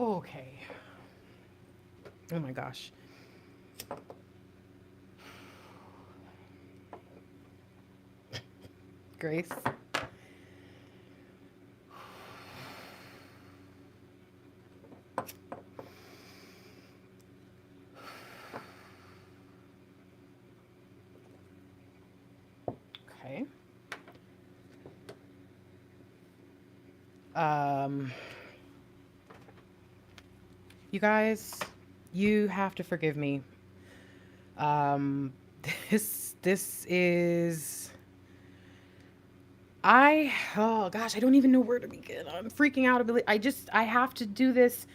Okay. Oh my gosh. Grace. Okay. You guys, you have to forgive me. Um, this is oh gosh, I don't even know where to begin. I'm freaking out a bit. I have to do this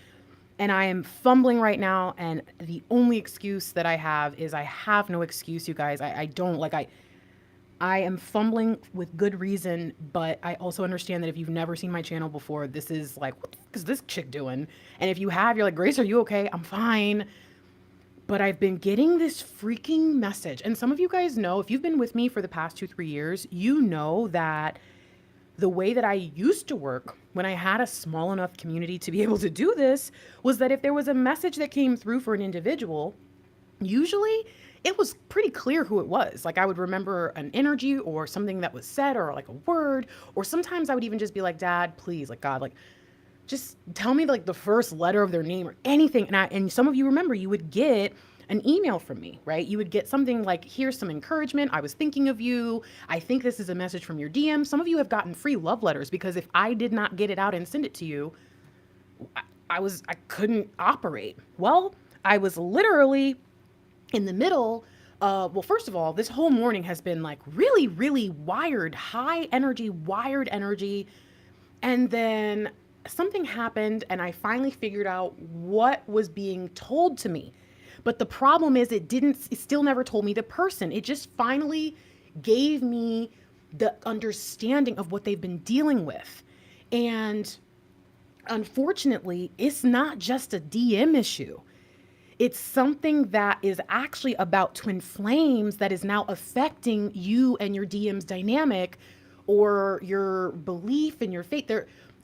and I am fumbling right now. And the only excuse that I have is I have no excuse, you guys. I don't like, I am fumbling with good reason, but I also understand that if you've never seen my channel before, this is like, what the fuck is this chick doing? And if you have, you're like, Grace, are you okay? I'm fine. But I've been getting this freaking message. And some of you guys know, if you've been with me for the past 2-3 years, you know that the way that I used to work when I had a small enough community to be able to do this was that if there was a message that came through for an individual, usually it was pretty clear who it was. Like I would remember an energy or something that was said or like a word, or sometimes I would even just be like, Dad, please, like God, like just tell me like the first letter of their name or anything. And some of you remember you would get an email from me, right? You would get something like, here's some encouragement. I was thinking of you. I think this is a message from your DM. Some of you have gotten free love letters because if I did not get it out and send it to you, I couldn't operate. Well, I was literally in the middle. Well, first of all, this whole morning has been like really, really wired, high energy, wired energy. And then something happened and I finally figured out what was being told to me. But the problem is it still never told me the person. It just finally gave me the understanding of what they've been dealing with. And unfortunately, it's not just a DM issue. It's something that is actually about twin flames that is now affecting you and your DM's dynamic or your belief and your faith.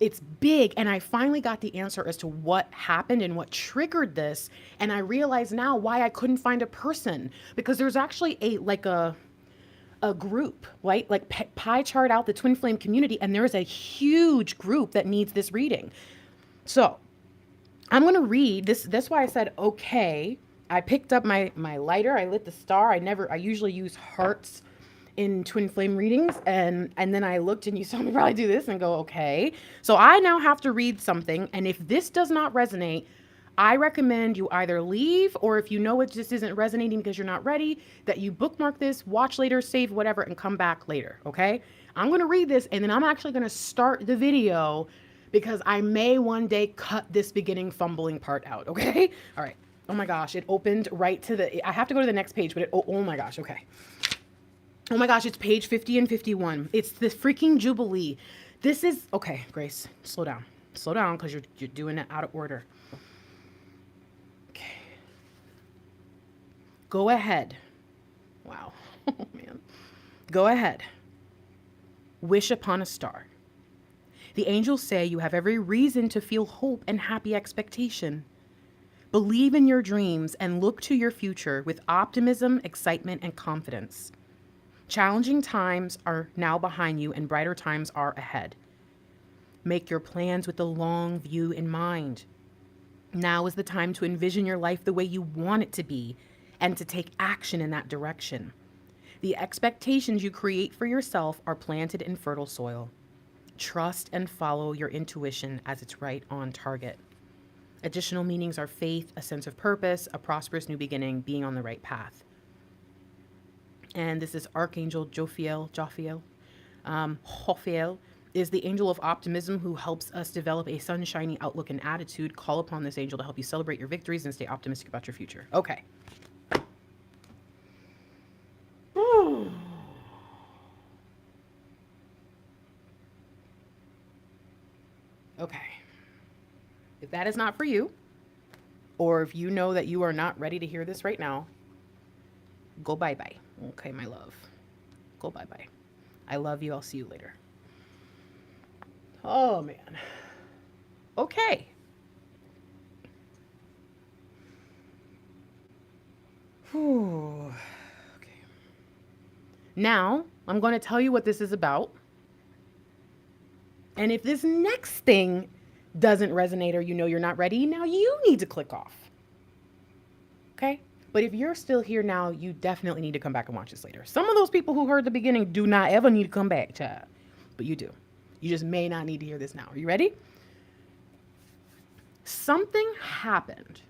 It's big. And I finally got the answer as to what happened and what triggered this. And I realize now why I couldn't find a person, because there's actually a group, right? Like pie chart out the twin flame community. And there's a huge group that needs this reading. So I'm going to read this. That's why I said, okay, I picked up my lighter. I lit the star. I usually use hearts in twin flame readings. And then I looked and you saw me probably do this and go, okay. So I now have to read something. And if this does not resonate, I recommend you either leave, or if you know it just isn't resonating because you're not ready, that you bookmark this, watch later, save whatever, and come back later. Okay. I'm going to read this and then I'm actually going to start the video because I may one day cut this beginning fumbling part out. Okay. All right. Oh my gosh. It opened right to I have to go to the next page, but oh my gosh. Okay. Oh my gosh, it's page 50 and 51. It's the freaking Jubilee. This is, okay, Grace, slow down. Slow down because you're doing it out of order. Okay. Go ahead. Wow. Oh, man. Go ahead. Wish upon a star. The angels say you have every reason to feel hope and happy expectation. Believe in your dreams and look to your future with optimism, excitement, and confidence. Challenging times are now behind you and brighter times are ahead. Make your plans with the long view in mind. Now is the time to envision your life the way you want it to be and to take action in that direction. The expectations you create for yourself are planted in fertile soil. Trust and follow your intuition as it's right on target. Additional meanings are faith, a sense of purpose, a prosperous new beginning, being on the right path. And this is Archangel Jophiel. Jophiel is the angel of optimism who helps us develop a sunshiny outlook and attitude. Call upon this angel to help you celebrate your victories and stay optimistic about your future. Okay. Okay. If that is not for you, or if you know that you are not ready to hear this right now, go bye-bye. Okay, my love. Go bye-bye. I love you. I'll see you later. Oh, man. Okay. Okay. Now, I'm going to tell you what this is about. And if this next thing doesn't resonate or you know you're not ready, now you need to click off. Okay? But if you're still here now, you definitely need to come back and watch this later. Some of those people who heard the beginning do not ever need to come back, child. But you do. You just may not need to hear this now. Are you ready? Something happened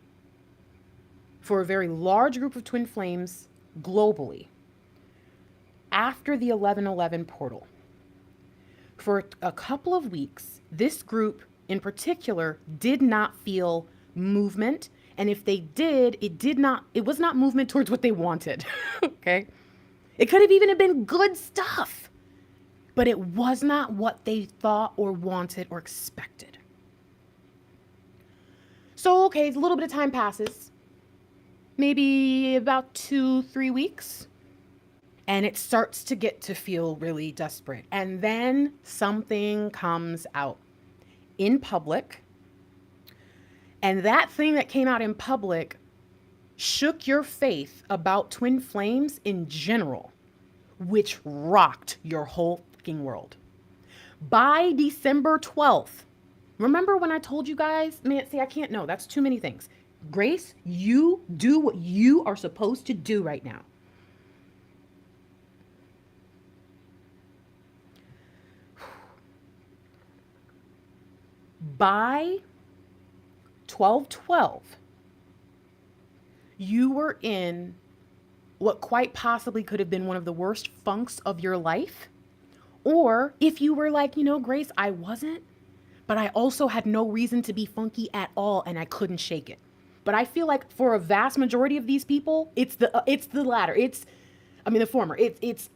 for a very large group of twin flames globally after the 11/11 portal. For a couple of weeks, this group in particular did not feel movement. And if they did, it was not movement towards what they wanted. Okay. It could have even have been good stuff, but it was not what they thought or wanted or expected. So, okay, a little bit of time passes, maybe about 2-3 weeks. And it starts to get to feel really desperate. And then something comes out in public. And that thing that came out in public shook your faith about twin flames in general, which rocked your whole fucking world. By December 12th, remember when I told you guys, man, see, I can't know. That's too many things. Grace, you do what you are supposed to do right now. By 12/12, you were in what quite possibly could have been one of the worst funks of your life. Or if you were like, Grace, I wasn't, but I also had no reason to be funky at all and I couldn't shake it. But I feel like for a vast majority of these people, it's the latter. The former.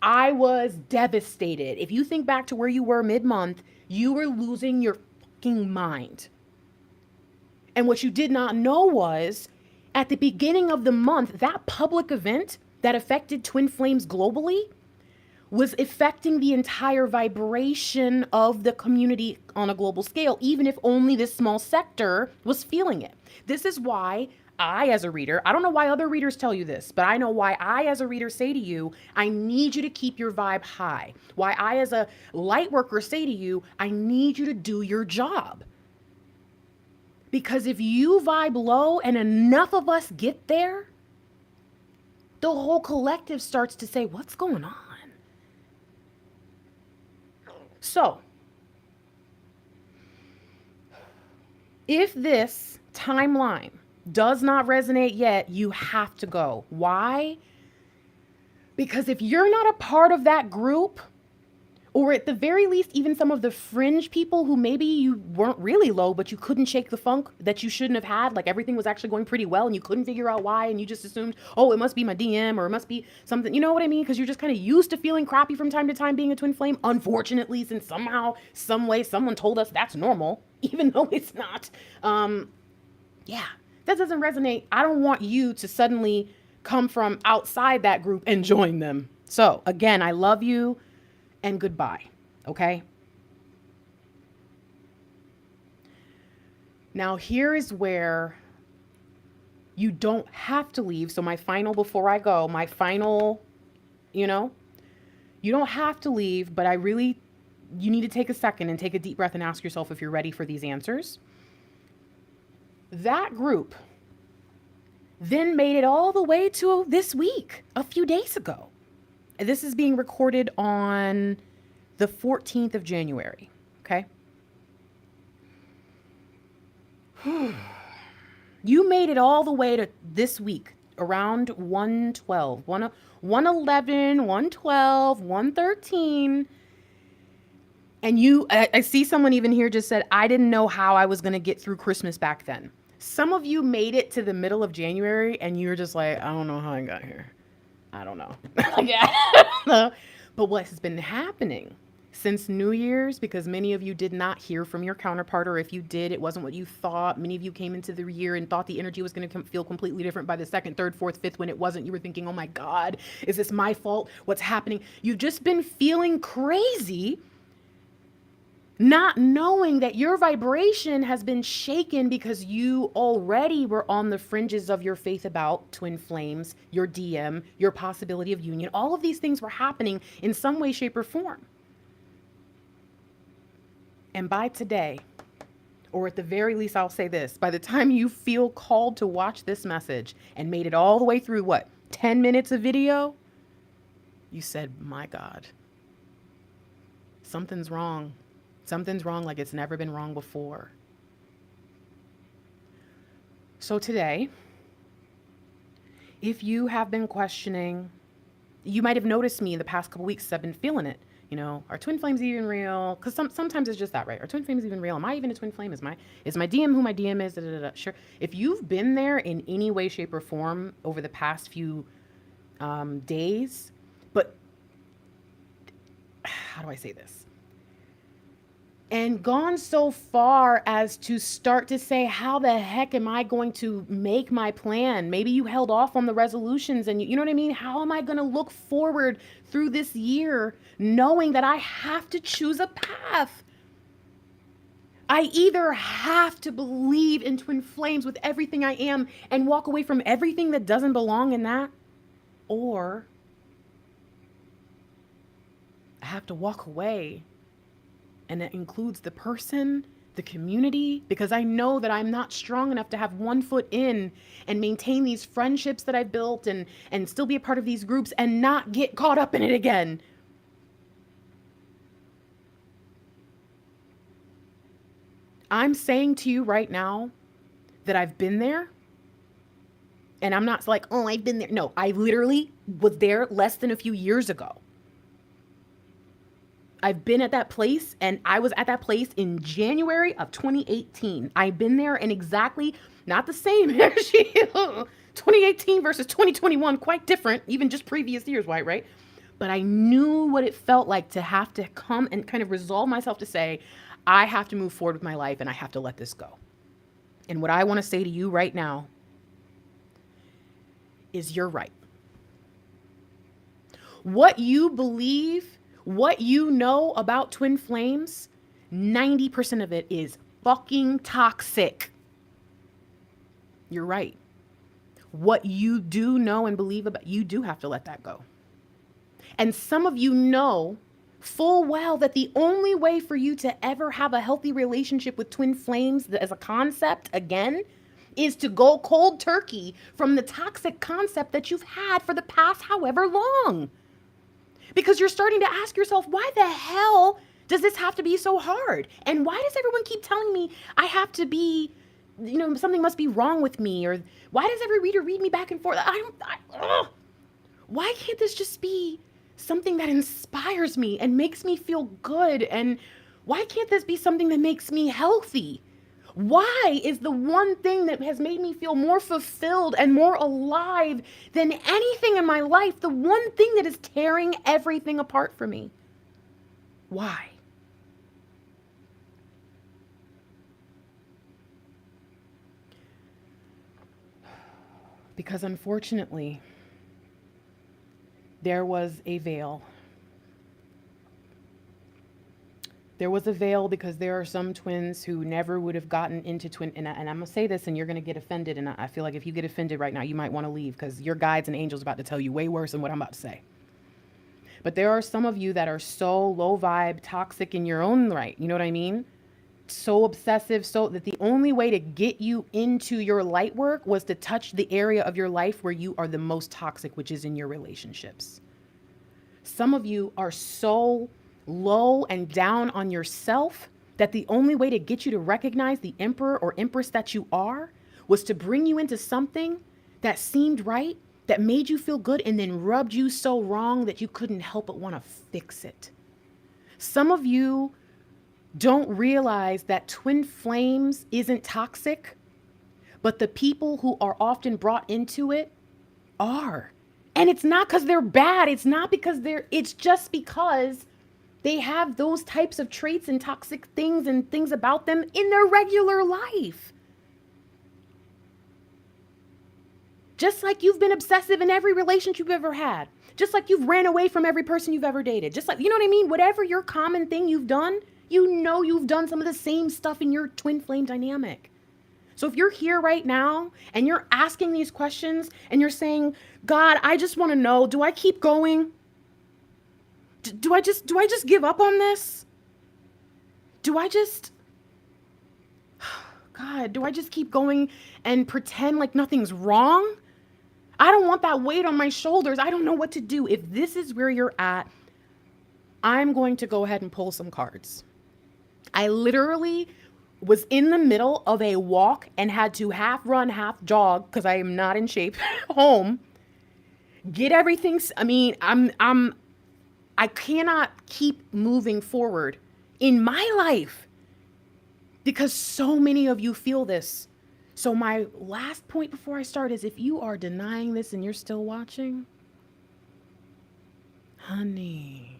I was devastated. If you think back to where you were mid-month, you were losing your fucking mind. And what you did not know was at the beginning of the month, that public event that affected twin flames globally was affecting the entire vibration of the community on a global scale, even if only this small sector was feeling it. This is why I, as a reader, I don't know why other readers tell you this, but I know why I, as a reader, say to you, I need you to keep your vibe high. Why I, as a light worker, say to you, I need you to do your job. Because if you vibe low and enough of us get there, the whole collective starts to say, what's going on? So, if this timeline does not resonate yet, you have to go. Why? Because if you're not a part of that group, or at the very least, even some of the fringe people who maybe you weren't really low, but you couldn't shake the funk that you shouldn't have had, like everything was actually going pretty well and you couldn't figure out why, and you just assumed, oh, it must be my DM or it must be something, you know what I mean? Because you're just kind of used to feeling crappy from time to time being a twin flame, unfortunately, since somehow, some way, someone told us that's normal, even though it's not. Yeah, that doesn't resonate. I don't want you to suddenly come from outside that group and join them. So again, I love you. And goodbye, okay? Now, here is where you don't have to leave. So before I go, you don't have to leave, but you need to take a second and take a deep breath and ask yourself if you're ready for these answers. That group then made it all the way to this week, a few days ago. This is being recorded on the 14th of January, okay? You made it all the way to this week, around 112, 111, 112, 113. And I see someone even here just said, I didn't know how I was going to get through Christmas back then. Some of you made it to the middle of January and you're just like, I don't know how I got here. I don't know. But what has been happening since New Year's, because many of you did not hear from your counterpart, or if you did, it wasn't what you thought. Many of you came into the year and thought the energy was going to feel completely different by the 2nd, 3rd, 4th, 5th, when it wasn't. You were thinking, oh my God, is this my fault? What's happening? You've just been feeling crazy. not knowing that your vibration has been shaken because you already were on the fringes of your faith about twin flames, your DM, your possibility of union. All of these things were happening in some way, shape, or form. And by today, or at the very least, I'll say this, by the time you feel called to watch this message and made it all the way through, 10 minutes of video, you said, my God, something's wrong. Something's wrong like it's never been wrong before. So today, if you have been questioning, you might have noticed me the past couple weeks, I've been feeling it. Are twin flames even real? Because sometimes it's just that, right? Are twin flames even real? Am I even a twin flame? Is my DM who my DM is? Da, da, da, da. Sure. If you've been there in any way, shape, or form over the past few days, but how do I say this? And gone so far as to start to say, how the heck am I going to make my plan? Maybe you held off on the resolutions and you know what I mean? How am I going to look forward through this year knowing that I have to choose a path? I either have to believe in twin flames with everything I am and walk away from everything that doesn't belong in that, or I have to walk away. And that includes the person, the community, because I know that I'm not strong enough to have one foot in and maintain these friendships that I've built and still be a part of these groups and not get caught up in it again. I'm saying to you right now that I've been there. And I'm not like, oh, I've been there. No, I literally was there less than a few years ago. I've been at that place, and I was at that place in January of 2018. I've been there in exactly, not the same energy. 2018 versus 2021, quite different, even just previous years, right? But I knew what it felt like to have to come and kind of resolve myself to say, I have to move forward with my life and I have to let this go. And what I want to say to you right now is you're right. What you believe, what you know about twin flames, 90% of it is fucking toxic. You're right. What you do know and believe about, you do have to let that go. And some of you know full well that the only way for you to ever have a healthy relationship with twin flames as a concept again is to go cold turkey from the toxic concept that you've had for the past however long. Because you're starting to ask yourself, why the hell does this have to be so hard? And why does everyone keep telling me I have to be, something must be wrong with me? Or why does every reader read me back and forth? Why can't this just be something that inspires me and makes me feel good? And why can't this be something that makes me healthy? Why is the one thing that has made me feel more fulfilled and more alive than anything in my life, the one thing that is tearing everything apart for me? Why? Because unfortunately, there was a veil. There was a veil because there are some twins who never would have gotten into twin, and I'm going to say this and you're going to get offended, and I feel like if you get offended right now, you might want to leave because your guides and angels are about to tell you way worse than what I'm about to say. But there are some of you that are so low vibe, toxic in your own right, you know what I mean? So obsessive, so that the only way to get you into your light work was to touch the area of your life where you are the most toxic, which is in your relationships. Some of you are so low and down on yourself that the only way to get you to recognize the emperor or empress that you are was to bring you into something that seemed right, that made you feel good, and then rubbed you so wrong that you couldn't help but want to fix it. Some of you don't realize that twin flames isn't toxic, but the people who are often brought into it are. And it's not because they're bad. It's not because it's just because they have those types of traits and toxic things and things about them in their regular life. Just like you've been obsessive in every relationship you've ever had. Just like you've ran away from every person you've ever dated. Just like, you know what I mean? Whatever your common thing you've done, You know you've done some of the same stuff in your twin flame dynamic. So if you're here right now and you're asking these questions and you're saying, God, I just want to know, do I keep going? Do I just give up on this? Do I just keep going and pretend like nothing's wrong? I don't want that weight on my shoulders. I don't know what to do. If this is where you're at, I'm going to go ahead and pull some cards. I literally was in the middle of a walk and had to half run, half jog because I am not in shape home. Get everything. I mean, I cannot keep moving forward in my life because so many of you feel this. So my last point before I start is, if you are denying this and you're still watching, honey,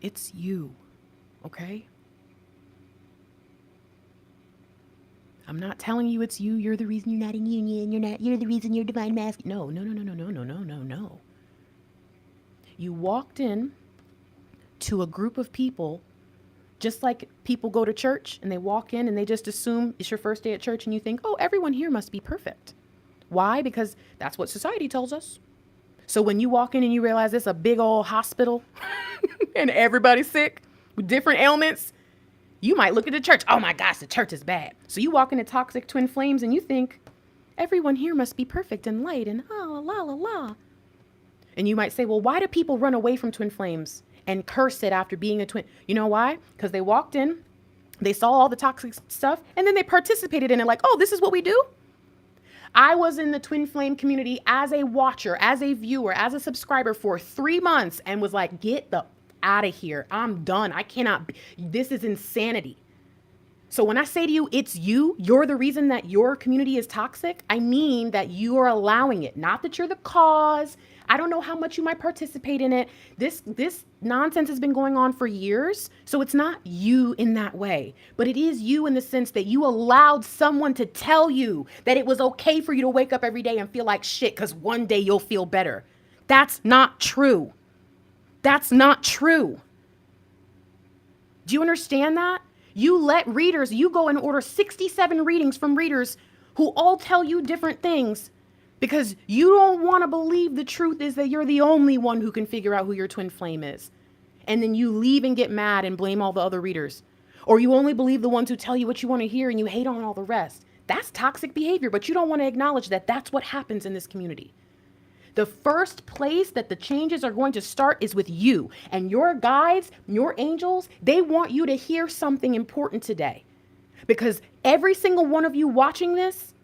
it's you, okay? I'm not telling you it's you. You're the reason you're not in union. You're the reason you're divine masculine. No. You walked in to a group of people, just like people go to church and they walk in and they just assume it's your first day at church and you think, oh, everyone here must be perfect. Why? Because that's what society tells us. So when you walk in and you realize it's a big old hospital and everybody's sick with different ailments, you might look at the church. Oh my gosh, the church is bad. So you walk into toxic twin flames and you think, everyone here must be perfect and light and la. And you might say, well, why do people run away from twin flames and curse it after being a twin? You know why? Because they walked in, they saw all the toxic stuff, and then they participated in it like, oh, this is what we do? I was in the twin flame community as a watcher, as a viewer, as a subscriber for 3 months and was like, get the out of here. I'm done. I cannot. This is insanity. So when I say to you, it's you're the reason that your community is toxic. I mean that you are allowing it, not that you're the cause. I don't know how much you might participate in it. This nonsense has been going on for years. So it's not you in that way, but it is you in the sense that you allowed someone to tell you that it was okay for you to wake up every day and feel like shit because one day you'll feel better. That's not true. That's not true. Do you understand that? You let readers, you go and order 67 readings from readers who all tell you different things because you don't want to believe the truth is that you're the only one who can figure out who your twin flame is. And then you leave and get mad and blame all the other readers. Or you only believe the ones who tell you what you want to hear and you hate on all the rest. That's toxic behavior, but you don't want to acknowledge that that's what happens in this community. The first place that the changes are going to start is with you and your guides, your angels. They want you to hear something important today because every single one of you watching this,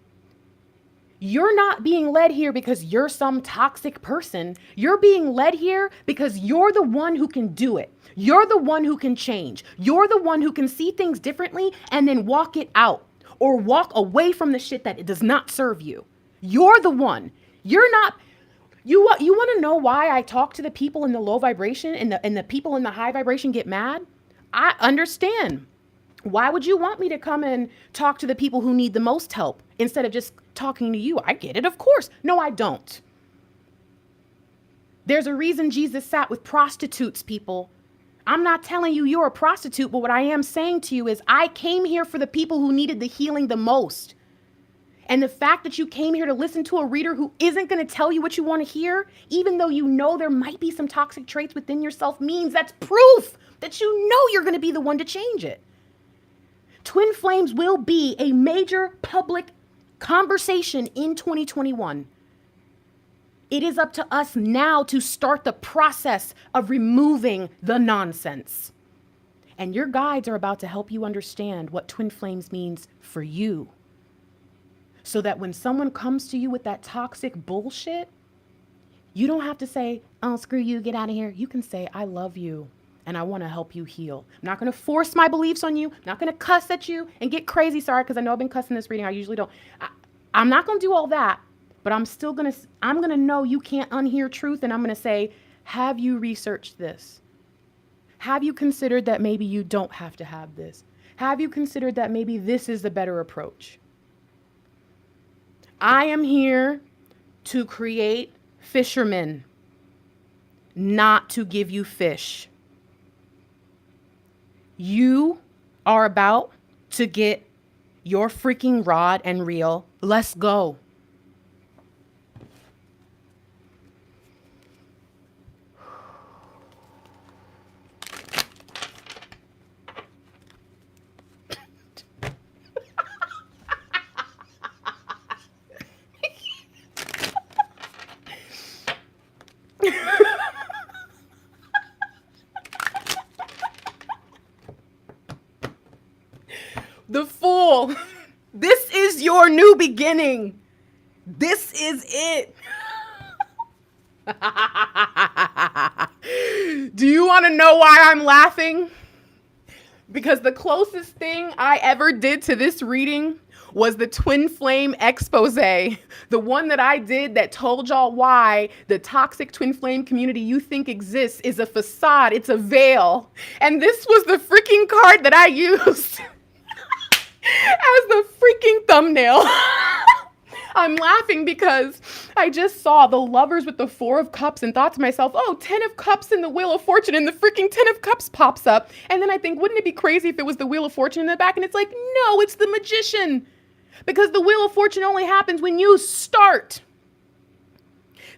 you're not being led here because you're some toxic person. You're being led here because you're the one who can do it. You're the one who can change. You're the one who can see things differently and then walk it out or walk away from the shit that it does not serve you. You're the one. You're not. You want to know why I talk to the people in the low vibration and the people in the high vibration get mad? I understand. Why would you want me to come and talk to the people who need the most help instead of just talking to you? I get it, of course. No, I don't. There's a reason Jesus sat with prostitutes, people. I'm not telling you you're a prostitute, but what I am saying to you is I came here for the people who needed the healing the most. And the fact that you came here to listen to a reader who isn't going to tell you what you want to hear, even though you know there might be some toxic traits within yourself, means that's proof that you know you're going to be the one to change it. Twin flames will be a major public conversation in 2021. It is up to us now to start the process of removing the nonsense. And your guides are about to help you understand what twin flames means for you. So that when someone comes to you with that toxic bullshit, you don't have to say, oh, screw you, get out of here. You can say, I love you and I want to help you heal. I'm not going to force my beliefs on you. I'm not going to cuss at you and get crazy. Sorry, because I know I've been cussing this reading. I usually don't. I'm not going to do all that, but I'm going to know you can't unhear truth. And I'm going to say, have you researched this? Have you considered that maybe you don't have to have this? Have you considered that maybe this is the better approach? I am here to create fishermen not to give you fish. You are about to get your freaking rod and reel. Let's go. The Fool. This is your new beginning. This is it. Do you want to know why I'm laughing? Because the closest thing I ever did to this reading was the twin flame expose, the one that I did that told y'all why the toxic twin flame community you think exists is a facade, it's a veil. And this was the freaking card that I used as the freaking thumbnail. I'm laughing because I just saw the Lovers with the Four of Cups and thought to myself, oh, 10 of Cups in the Wheel of Fortune, and the freaking 10 of Cups pops up. And then I think, wouldn't it be crazy if it was the Wheel of Fortune in the back? And it's like, no, it's the Magician. Because the Wheel of Fortune only happens when you start.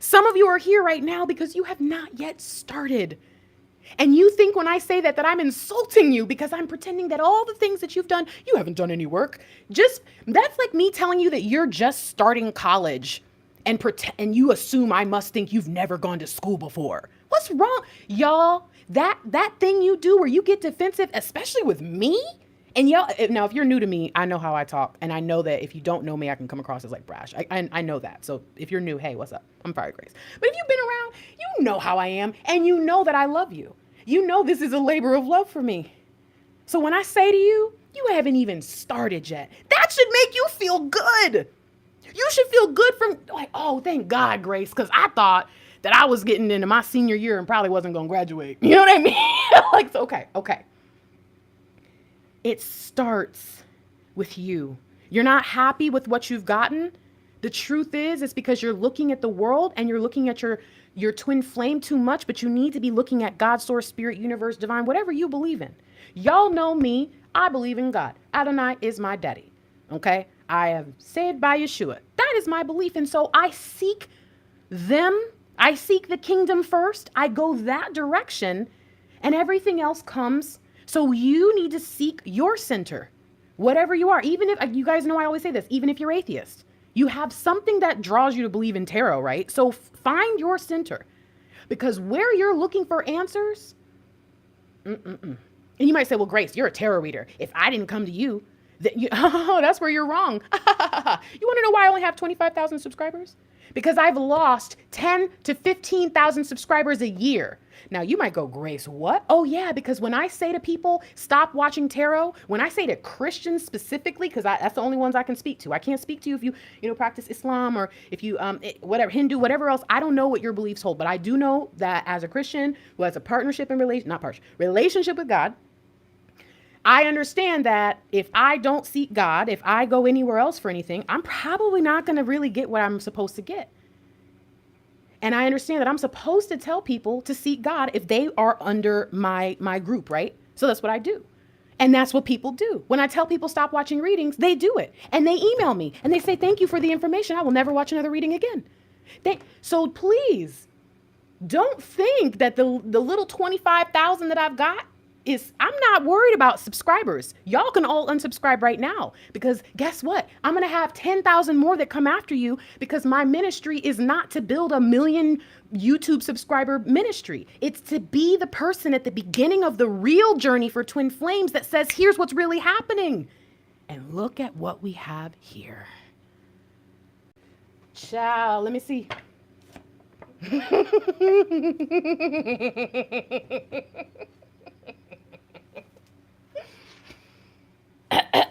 Some of you are here right now because you have not yet started. And you think when I say that I'm insulting you because I'm pretending that all the things that you've done, you haven't done any work. That's like me telling you that you're just starting college and you assume I must think you've never gone to school before. What's wrong? Y'all, that thing you do where you get defensive, especially with me. And y'all, now if you're new to me, I know how I talk. And I know that if you don't know me, I can come across as like brash. I know that. So if you're new, hey, what's up? I'm Fire Grace. But if you've been around, you know how I am. And you know that I love you. You know this is a labor of love for me. So when I say to you, you haven't even started yet. That should make you feel good. You should feel good from like, oh, thank God, Grace, because I thought that I was getting into my senior year and probably wasn't going to graduate. You know what I mean? Like, okay. It starts with you. You're not happy with what you've gotten. The truth is, it's because you're looking at the world and you're looking at your twin flame too much, but you need to be looking at God, source, spirit, universe, divine, whatever you believe in. Y'all know me. I believe in God. Adonai is my daddy. Okay? I am saved by Yeshua. That is my belief. And so I seek them. I seek the kingdom first. I go that direction and everything else comes. So you need to seek your center, whatever you are. Even if, you guys know I always say this, even if you're atheist, you have something that draws you to believe in tarot, right? So find your center, because where you're looking for answers, and you might say, well, Grace, you're a tarot reader. If I didn't come to you, that's where you're wrong. You want to know why I only have 25,000 subscribers? Because I've lost 10 to 15,000 subscribers a year. Now you might go, Grace, what? Oh yeah, because when I say to people, stop watching tarot, when I say to Christians specifically, because that's the only ones I can speak to. I can't speak to you if you practice Islam or if you, whatever, Hindu, whatever else. I don't know what your beliefs hold, but I do know that as a Christian who has a partnership and relationship with God, I understand that if I don't seek God, if I go anywhere else for anything, I'm probably not going to really get what I'm supposed to get. And I understand that I'm supposed to tell people to seek God if they are under my group, right? So that's what I do. And that's what people do. When I tell people stop watching readings, they do it. And they email me and they say, thank you for the information. I will never watch another reading again. So please don't think that the little 25,000 that I've got I'm not worried about subscribers. Y'all can all unsubscribe right now, because guess what? I'm going to have 10,000 more that come after you, because my ministry is not to build a million YouTube subscriber ministry. It's to be the person at the beginning of the real journey for Twin Flames that says, here's what's really happening. And look at what we have here. Ciao. Let me see.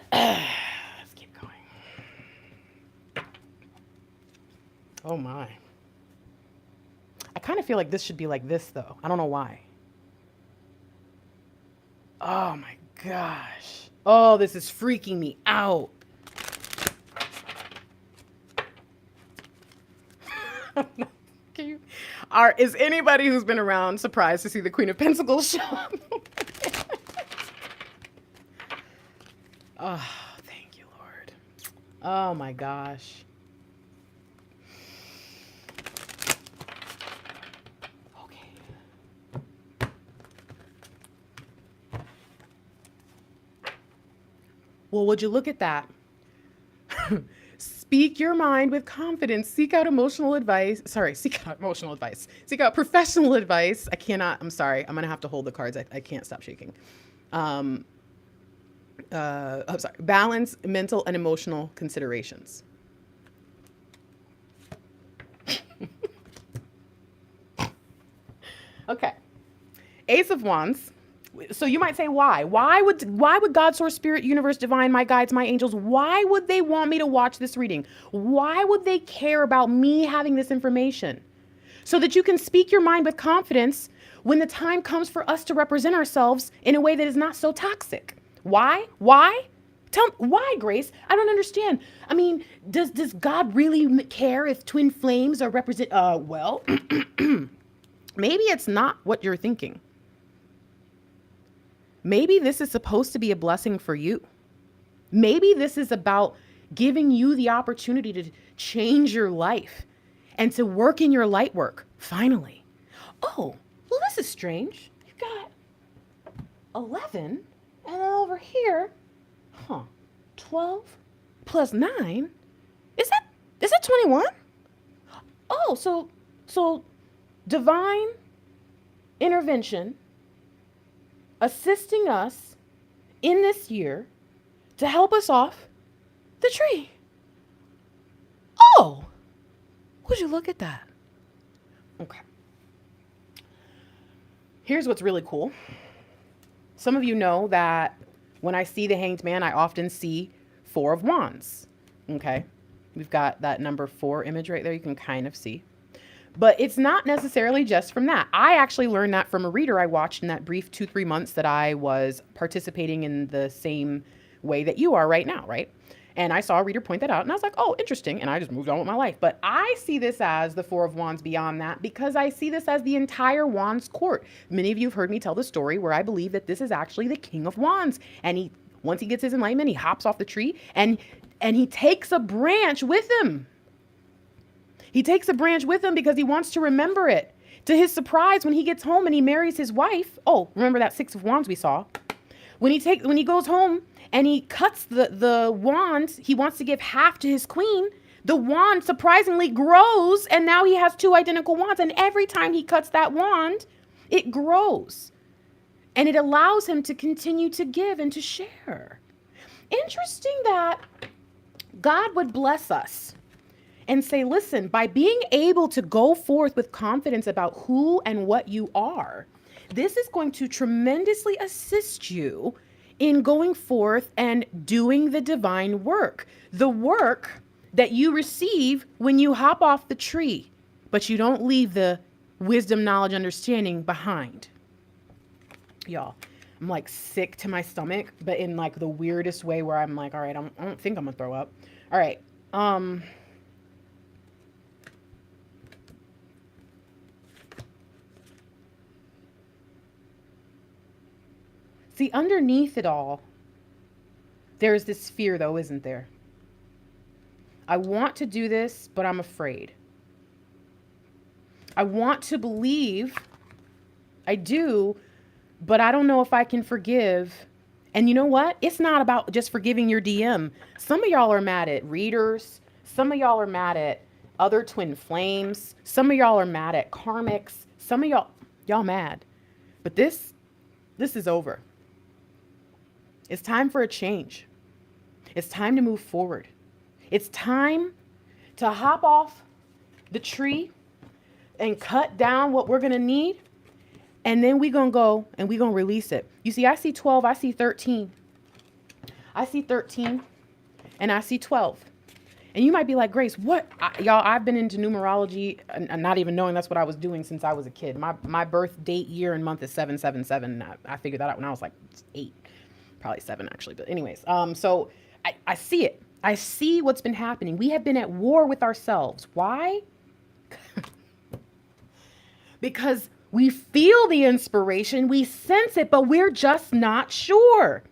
Let's keep going. Oh my. I kind of feel like this should be like this though. I don't know why. Oh my gosh. Oh, this is freaking me out. Can Is anybody who's been around surprised to see the Queen of Pentacles show up? Oh, thank you, Lord. Oh my gosh. Okay. Well, would you look at that? Speak your mind with confidence. Seek out emotional advice. Sorry, seek out emotional advice. Seek out professional advice. I'm sorry. I'm going to have to hold the cards. I can't stop shaking. I'm sorry. Balance mental and emotional considerations. Okay. Ace of Wands. So you might say, why? Why would God, Source, Spirit, Universe, Divine, my guides, my angels, why would they want me to watch this reading? Why would they care about me having this information? So that you can speak your mind with confidence when the time comes for us to represent ourselves in a way that is not so toxic. Why? Why? Why, Grace? I don't understand. I mean, does God really care if twin flames are represent? Well, maybe it's not what you're thinking. Maybe this is supposed to be a blessing for you. Maybe this is about giving you the opportunity to change your life and to work in your light work, finally. Oh, well, this is strange. You've got 11, and then over here, 12 plus 9. Is that 21? Oh, so divine intervention assisting us in this year to help us off the tree. Oh, would you look at that? Okay. Here's what's really cool. Some of you know that when I see the Hanged Man, I often see 4 of Wands. Okay. We've got that number 4 image right there. You can kind of see. But it's not necessarily just from that. I actually learned that from a reader I watched in that brief 2-3 months that I was participating in the same way that you are right now, right? And I saw a reader point that out and I was like, oh, interesting. And I just moved on with my life. But I see this as the 4 of Wands beyond that because I see this as the entire Wands court. Many of you have heard me tell the story where I believe that this is actually the King of Wands. And once he gets his enlightenment, he hops off the tree and he takes a branch with him. He takes a branch with him because he wants to remember it. To his surprise, when he gets home and he marries his wife, oh, remember that 6 of Wands we saw? When he goes home and he cuts the wand, he wants to give half to his queen. The wand surprisingly grows and now he has 2 identical wands. And every time he cuts that wand, it grows. And it allows him to continue to give and to share. Interesting that God would bless us and say, listen, by being able to go forth with confidence about who and what you are, this is going to tremendously assist you in going forth and doing the divine work. The work that you receive when you hop off the tree, but you don't leave the wisdom, knowledge, understanding behind. Y'all, I'm like sick to my stomach, but in like the weirdest way where I'm like, all right, I don't think I'm gonna throw up. All right. See, underneath it all, there's this fear, though, isn't there? I want to do this, but I'm afraid. I want to believe, I do, but I don't know if I can forgive. And you know what? It's not about just forgiving your DM. Some of y'all are mad at readers. Some of y'all are mad at other twin flames. Some of y'all are mad at karmics. Some of y'all mad. But this is over. It's time for a change. It's time to move forward. It's time to hop off the tree and cut down what we're going to need. And then we're going to go and we're going to release it. You see, I see 12. I see 13. I see 13 and I see 12. And you might be like, Grace, what? Y'all, I've been into numerology and not even knowing that's what I was doing since I was a kid. My birth date, year, and month is 777. I figured that out when I was like 8. Probably 7 actually, but anyways, so I see it. I see what's been happening. We have been at war with ourselves. Why? because we feel the inspiration, we sense it, but we're just not sure.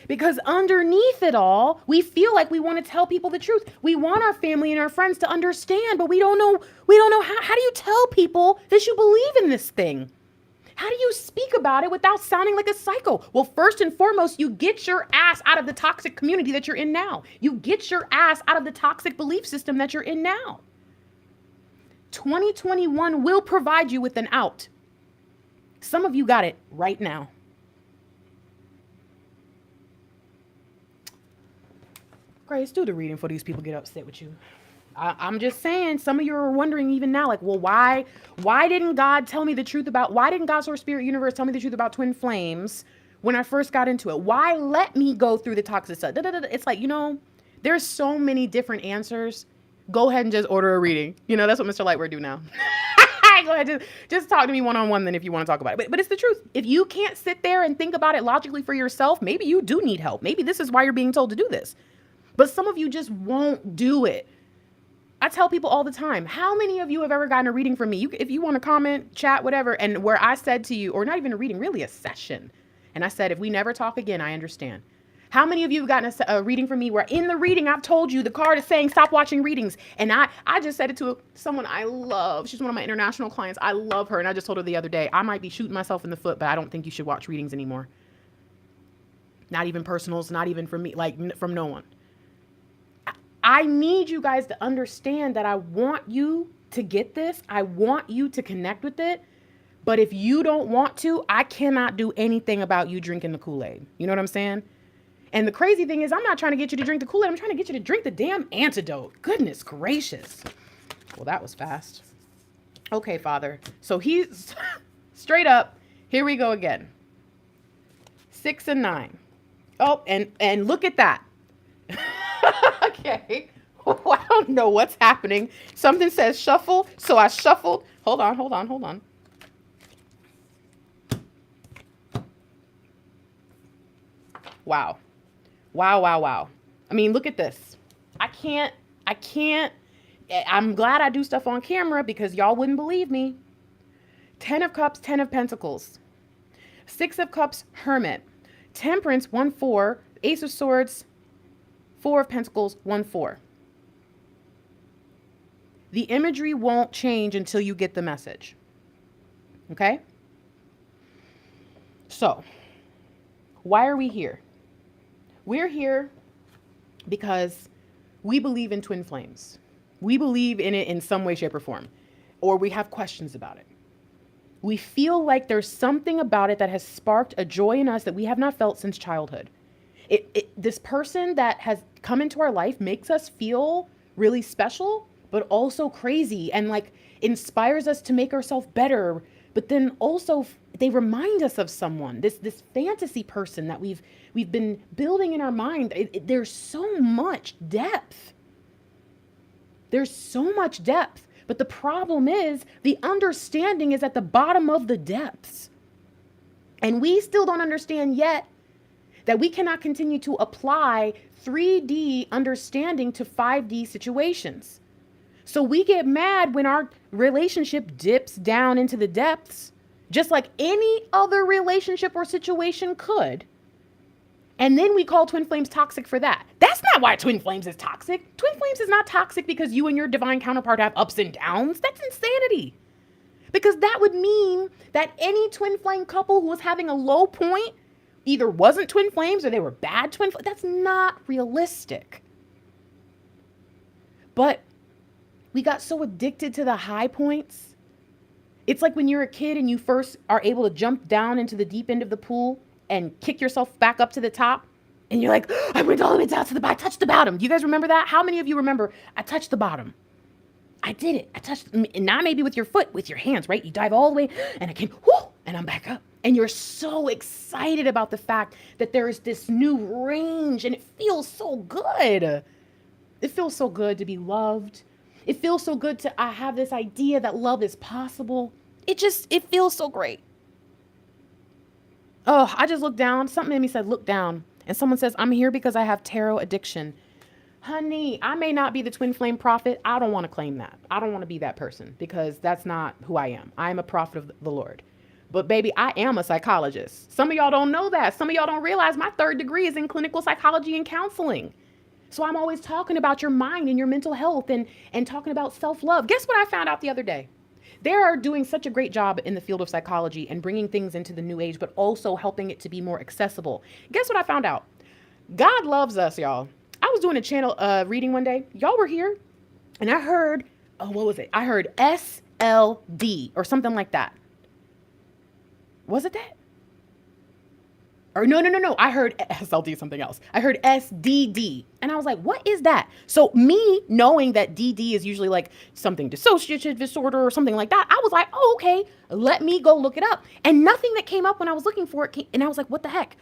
Because underneath it all, we feel like we want to tell people the truth. We want our family and our friends to understand, but we don't know how do you tell people that you believe in this thing? How do you speak about it without sounding like a psycho? Well, first and foremost, you get your ass out of the toxic community that you're in now. You get your ass out of the toxic belief system that you're in now. 2021 will provide you with an out. Some of you got it right now. Grace, do the reading for these people get upset with you. I'm just saying, some of you are wondering even now, like, well, why didn't God tell me the truth about, why didn't God, Source, Spirit, Universe tell me the truth about twin flames when I first got into it? Why let me go through the toxic stuff? It's like, there's so many different answers. Go ahead and just order a reading. That's what Mr. LightWork do now. Go ahead, just talk to me one-on-one then if you want to talk about it. But it's the truth. If you can't sit there and think about it logically for yourself, maybe you do need help. Maybe this is why you're being told to do this. But some of you just won't do it. I tell people all the time, how many of you have ever gotten a reading from me? If you want to comment, chat, whatever, and where I said to you, or not even a reading, really a session, and I said, if we never talk again, I understand. How many of you have gotten a reading from me where in the reading I've told you the card is saying stop watching readings, and I just said it to someone I love. She's one of my international clients. I love her, and I just told her the other day, I might be shooting myself in the foot, but I don't think you should watch readings anymore. Not even personals, not even from me, like from no one. I need you guys to understand that I want you to get this. I want you to connect with it. But if you don't want to, I cannot do anything about you drinking the Kool-Aid. You know what I'm saying? And the crazy thing is, I'm not trying to get you to drink the Kool-Aid. I'm trying to get you to drink the damn antidote. Goodness gracious. Well, that was fast. Okay, Father. So he's straight up. Here we go again. 6 and 9. Oh, and look at that. Okay. Well, I don't know what's happening. Something says shuffle. So I shuffled. Hold on. Wow. I mean, look at this. I can't. I'm glad I do stuff on camera because y'all wouldn't believe me. 10 of Cups, 10 of Pentacles. 6 of Cups, Hermit. Temperance, 1-4. Ace of Swords, 4 of Pentacles, 1-4. The imagery won't change until you get the message. Okay? So, why are we here? We're here because we believe in twin flames. We believe in it in some way, shape, or form. Or we have questions about it. We feel like there's something about it that has sparked a joy in us that we have not felt since childhood. This person that has come into our life makes us feel really special, but also crazy and like inspires us to make ourselves better. But then also they remind us of someone, this fantasy person that we've been building in our mind. There's so much depth. There's so much depth. But the problem is the understanding is at the bottom of the depths. And we still don't understand yet that we cannot continue to apply 3D understanding to 5D situations. So we get mad when our relationship dips down into the depths, just like any other relationship or situation could. And then we call twin flames toxic for that. That's not why twin flames is toxic. Twin flames is not toxic because you and your divine counterpart have ups and downs. That's insanity. Because that would mean that any twin flame couple who was having a low point either wasn't twin flames or they were bad twin flames. That's not realistic. But we got so addicted to the high points. It's like when you're a kid and you first are able to jump down into the deep end of the pool and kick yourself back up to the top. And you're like, I went all the way down to the bottom. I touched the bottom. Do you guys remember that? How many of you remember I touched the bottom? I did it. I touched, and not maybe with your foot, with your hands, right? You dive all the way and I came, whoo, and I'm back up. And you're so excited about the fact that there is this new range and it feels so good. It feels so good to be loved. It feels so good to I have this idea that love is possible. It feels so great. Oh, I just looked down. Something in me said, look down. And someone says, I'm here because I have tarot addiction. Honey, I may not be the twin flame prophet. I don't want to claim that. I don't want to be that person because that's not who I am. I am a prophet of the Lord. But baby, I am a psychologist. Some of y'all don't know that. Some of y'all don't realize my 3rd degree is in clinical psychology and counseling. So I'm always talking about your mind and your mental health and talking about self-love. Guess what I found out the other day? They are doing such a great job in the field of psychology and bringing things into the new age, but also helping it to be more accessible. Guess what I found out? God loves us, y'all. I was doing a channel reading one day. Y'all were here, and I heard, what was it? I heard SLD or something like that. Was it that? Or no. I heard SLD, something else. I heard SDD. And I was like, what is that? So me knowing that DD is usually like something dissociative disorder or something like that, I was like, oh, okay, let me go look it up. And nothing that came up when I was looking for it and I was like, what the heck?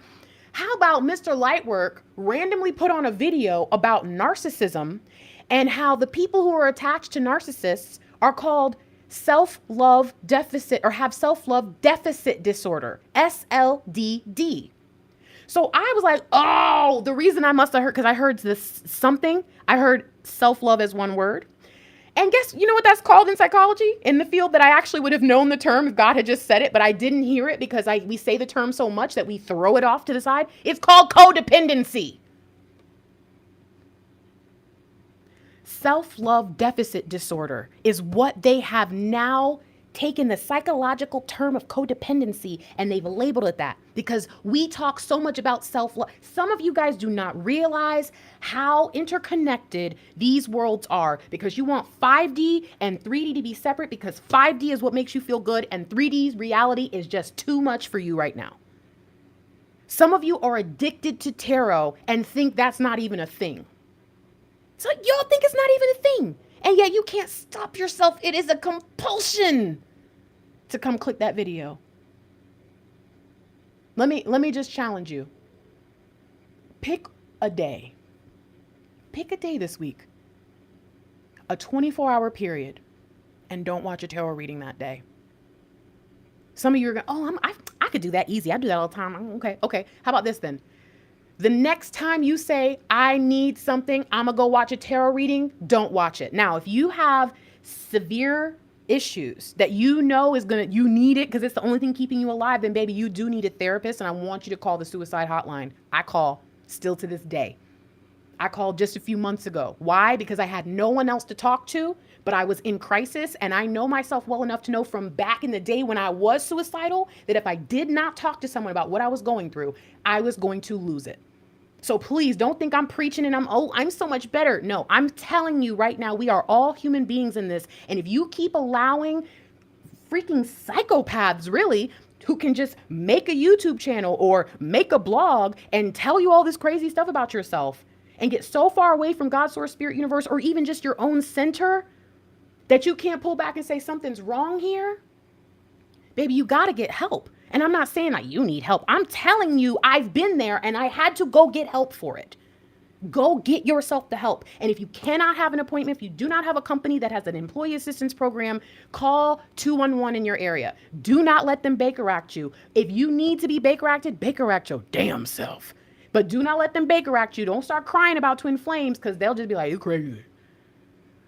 How about Mr. Lightwork randomly put on a video about narcissism and how the people who are attached to narcissists are called self-love deficit or have self-love deficit disorder, SLDD. So I was like, oh, the reason I must have heard, because I heard this something, I heard self-love as one word. And guess, you know what that's called in psychology? In the field that I actually would have known the term if God had just said it, but I didn't hear it because we say the term so much that we throw it off to the side. It's called codependency. Self-love deficit disorder is what they have now taken the psychological term of codependency and they've labeled it that because we talk so much about self-love. Some of you guys do not realize how interconnected these worlds are because you want 5D and 3D to be separate because 5D is what makes you feel good and 3D's reality is just too much for you right now. Some of you are addicted to tarot and think that's not even a thing. So y'all think it's not even a thing. And yet you can't stop yourself. It is a compulsion to come click that video. Let me just challenge you. Pick a day. Pick a day this week. A 24-hour period. And don't watch a tarot reading that day. Some of you are going, I could do that easy. I do that all the time. Okay. How about this then? The next time you say, I need something, I'm going to go watch a tarot reading, don't watch it. Now, if you have severe issues that you know you need it because it's the only thing keeping you alive, then baby, you do need a therapist. And I want you to call the suicide hotline. I call still to this day. I called just a few months ago. Why? Because I had no one else to talk to, but I was in crisis. And I know myself well enough to know from back in the day when I was suicidal that if I did not talk to someone about what I was going through, I was going to lose it. So please don't think I'm preaching and I'm so much better. No, I'm telling you right now, we are all human beings in this. And if you keep allowing freaking psychopaths, really, who can just make a YouTube channel or make a blog and tell you all this crazy stuff about yourself and get so far away from God, source, spirit, universe, or even just your own center that you can't pull back and say something's wrong here, baby, you got to get help. And I'm not saying that you need help. I'm telling you, I've been there and I had to go get help for it. Go get yourself the help. And if you cannot have an appointment, if you do not have a company that has an employee assistance program, call 211 in your area. Do not let them Baker Act you. If you need to be Baker Acted, Baker Act your damn self. But do not let them Baker Act you. Don't start crying about twin flames because they'll just be like, you're crazy.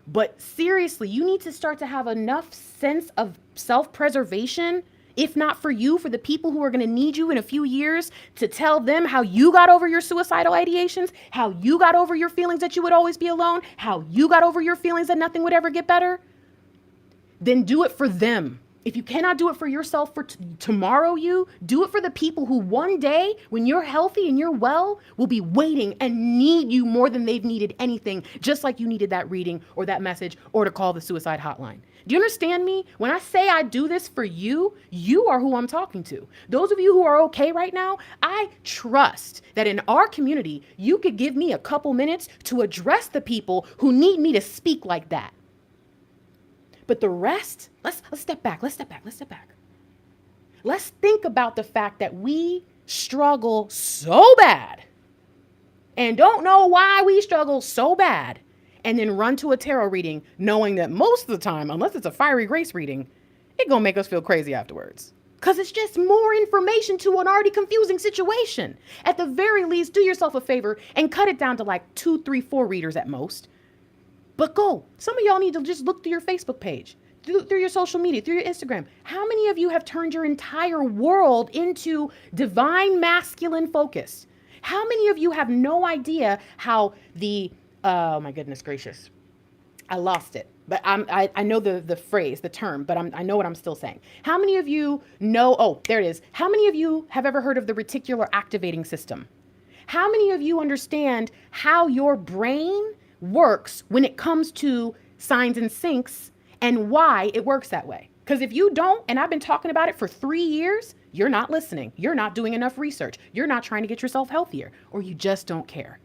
But seriously, you need to start to have enough sense of self-preservation, if not for you, for the people who are going to need you in a few years, to tell them how you got over your suicidal ideations, how you got over your feelings that you would always be alone, how you got over your feelings that nothing would ever get better. Then do it for them. If you cannot do it for yourself for tomorrow, do it for the people who one day, when you're healthy and you're well, will be waiting and need you more than they've needed anything, just like you needed that reading or that message or to call the suicide hotline. Do you understand me? When I say I do this for you, you are who I'm talking to. Those of you who are okay right now, I trust that in our community, you could give me a couple minutes to address the people who need me to speak like that. But the rest, let's step back. Let's think about the fact that we struggle so bad and don't know why we struggle so bad, and then run to a tarot reading knowing that most of the time, unless it's a fiery grace reading, it's going to make us feel crazy afterwards. Because it's just more information to an already confusing situation. At the very least, do yourself a favor and cut it down to like 2, 3, 4 readers at most. But go. Some of y'all need to just look through your Facebook page, through your social media, through your Instagram. How many of you have turned your entire world into divine masculine focus? How many of you have no idea how oh my goodness gracious, I lost it. But I know the phrase, the term, but I know what I'm still saying. How many of you know, oh, there it is. How many of you have ever heard of the reticular activating system? How many of you understand how your brain works when it comes to signs and syncs and why it works that way? Because if you don't, and I've been talking about it for 3 years, you're not listening. You're not doing enough research. You're not trying to get yourself healthier, or you just don't care.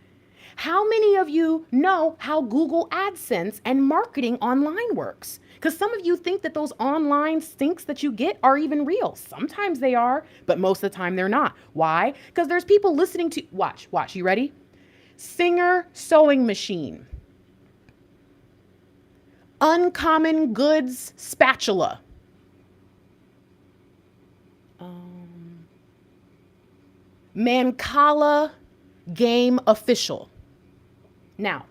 How many of you know how Google AdSense and marketing online works? Because some of you think that those online syncs that you get are even real. Sometimes they are, but most of the time they're not. Why? Because there's people listening to, watch, you ready? Singer sewing machine. Uncommon goods spatula. Mancala game official. Now,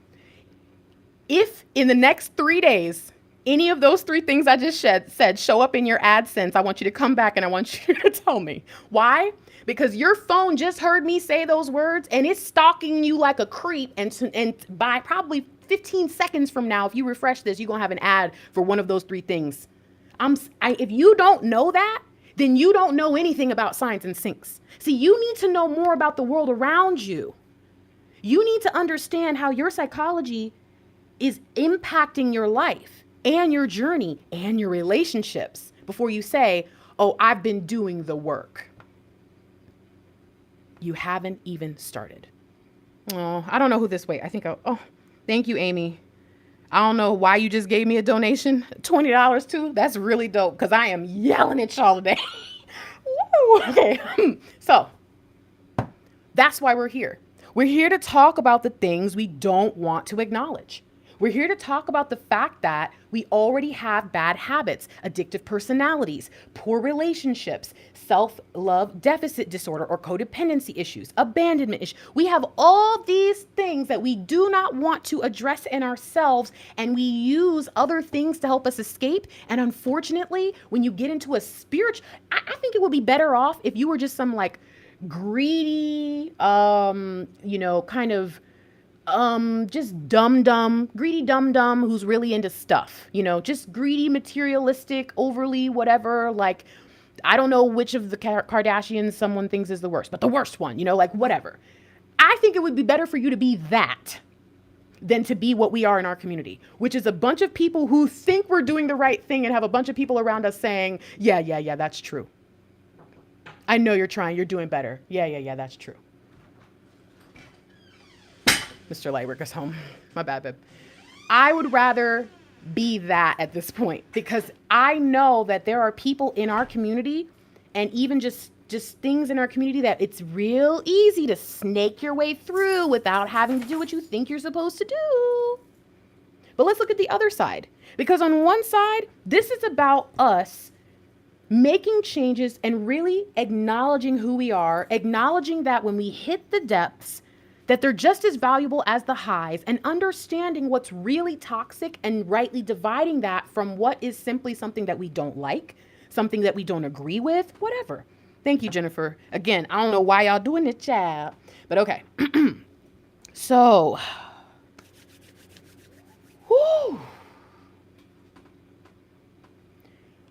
if in the next 3 days, any of those 3 things I just said show up in your AdSense, I want you to come back and I want you to tell me. Why? Because your phone just heard me say those words and it's stalking you like a creep. And by probably 15 seconds from now, if you refresh this, you're going to have an ad for one of those 3 things. If you don't know that, then you don't know anything about signs and syncs. See, you need to know more about the world around you. You need to understand how your psychology is impacting your life and your journey and your relationships before you say, oh, I've been doing the work. You haven't even started. Oh, I don't know who this way. I think, oh, thank you, Amy. I don't know why you just gave me a donation, $20 too. That's really dope because I am yelling at y'all today. Woo, okay, so that's why we're here. We're here to talk about the things we don't want to acknowledge. We're here to talk about the fact that we already have bad habits, addictive personalities, poor relationships, self-love deficit disorder or codependency issues, abandonment issues. We have all these things that we do not want to address in ourselves, and we use other things to help us escape. And unfortunately, when you get into a spiritual, I think it would be better off if you were just some like greedy, kind of just greedy dumb who's really into stuff, just greedy, materialistic, overly whatever. Like, I don't know which of the Kardashians someone thinks is the worst, but the worst one, like whatever. I think it would be better for you to be that than to be what we are in our community, which is a bunch of people who think we're doing the right thing and have a bunch of people around us saying, yeah, that's true. I know you're trying, you're doing better. Yeah, that's true. Mr. Lightwork is home. My bad, babe. I would rather be that at this point because I know that there are people in our community and even just things in our community that it's real easy to snake your way through without having to do what you think you're supposed to do. But let's look at the other side, because on one side, this is about us making changes and really acknowledging who we are, acknowledging that when we hit the depths, that they're just as valuable as the highs, and understanding what's really toxic and rightly dividing that from what is simply something that we don't like, something that we don't agree with, whatever. Thank you, Jennifer. Again, I don't know why y'all doing this, child, but okay. So, whew.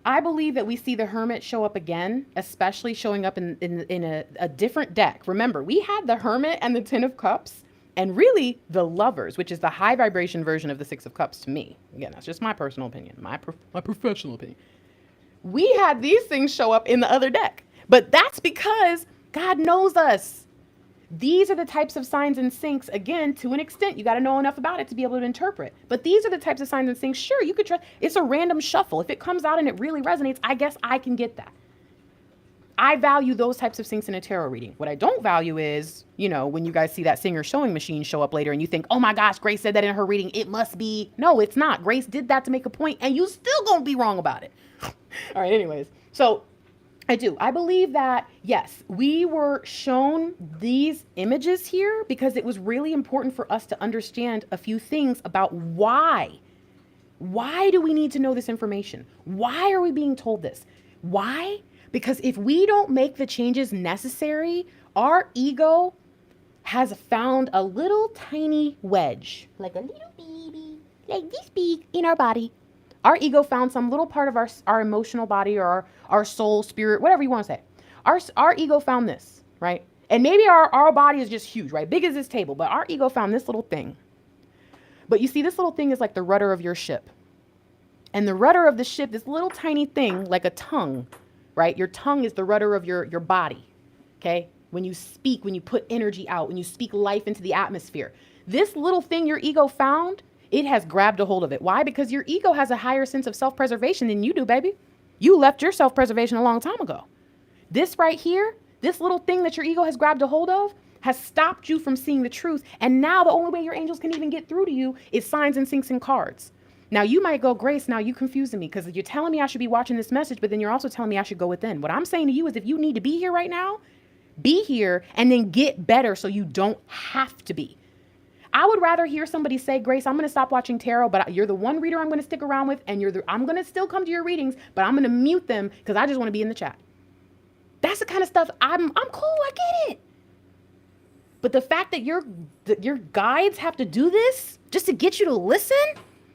I believe that we see the Hermit show up again, especially showing up in a different deck. Remember, we had the Hermit and the Ten of Cups, and really the Lovers, which is the high vibration version of the Six of Cups to me. Again, that's just my personal opinion, my professional opinion. We had these things show up in the other deck, but that's because God knows us. These are the types of signs and syncs, again, to an extent. You got to know enough about it to be able to interpret. But these are the types of signs and syncs. Sure, you could try. It's a random shuffle. If it comes out and it really resonates, I guess I can get that. I value those types of syncs in a tarot reading. What I don't value is, when you guys see that singer sewing machine show up later and you think, oh my gosh, Grace said that in her reading. It must be. No, it's not. Grace did that to make a point and you still gonna be wrong about it. All right, anyways. So I do. I believe that, yes, we were shown these images here because it was really important for us to understand a few things about why. Why do we need to know this information? Why are we being told this? Why? Because if we don't make the changes necessary, our ego has found a little tiny wedge, like a little baby, like this big in our body. Our ego found some little part of our emotional body or our soul, spirit, whatever you want to say. Our ego found this, right? And maybe our body is just huge, right? Big as this table, but our ego found this little thing. But you see, this little thing is like the rudder of your ship. And the rudder of the ship, this little tiny thing, like a tongue, right? Your tongue is the rudder of your body, okay? When you speak, when you put energy out, when you speak life into the atmosphere. This little thing your ego found, it has grabbed a hold of it. Why? Because your ego has a higher sense of self-preservation than you do, baby. You left your self-preservation a long time ago. This right here, this little thing that your ego has grabbed a hold of has stopped you from seeing the truth. And now the only way your angels can even get through to you is signs and syncs and cards. Now you might go, Grace, now you confusing me because you're telling me I should be watching this message, but then you're also telling me I should go within. What I'm saying to you is if you need to be here right now, be here and then get better so you don't have to be. I would rather hear somebody say, Grace, I'm going to stop watching tarot, but you're the one reader I'm going to stick around with, and I'm going to still come to your readings, but I'm going to mute them because I just want to be in the chat. That's the kind of stuff I'm cool. I get it. But the fact that your guides have to do this just to get you to listen,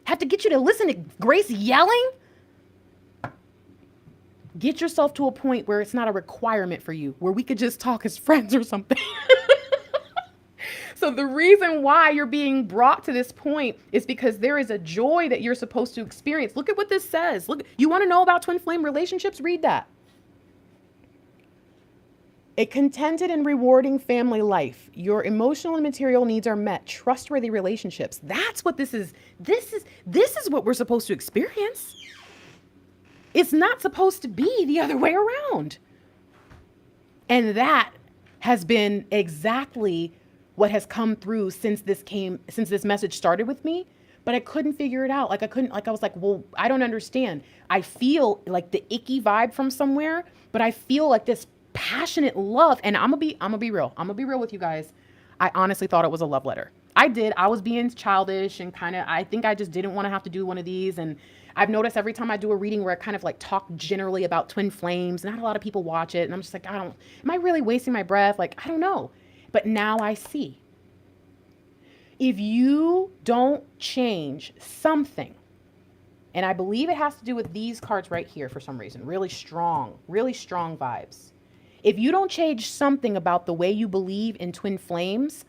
have to get you to listen to Grace yelling, get yourself to a point where it's not a requirement for you, where we could just talk as friends or something. So the reason why you're being brought to this point is because there is a joy that you're supposed to experience. Look at what this says. Look, you want to know about twin flame relationships? Read that. A contented and rewarding family life. Your emotional and material needs are met. Trustworthy relationships. That's what this is. This is what we're supposed to experience. It's not supposed to be the other way around. And that has been exactly what has come through since this message started with me, but I couldn't figure it out. I was like, well, I don't understand. I feel like the icky vibe from somewhere, but I feel like this passionate love. And I'm gonna be real. I'm gonna be real with you guys. I honestly thought it was a love letter. I did. I was being childish and I think I just didn't want to have to do one of these. And I've noticed every time I do a reading where I kind of like talk generally about twin flames, not a lot of people watch it. And I'm just like, am I really wasting my breath? Like, I don't know. But now I see. If you don't change something, and I believe it has to do with these cards right here for some reason, really strong vibes. If you don't change something about the way you believe in twin flames,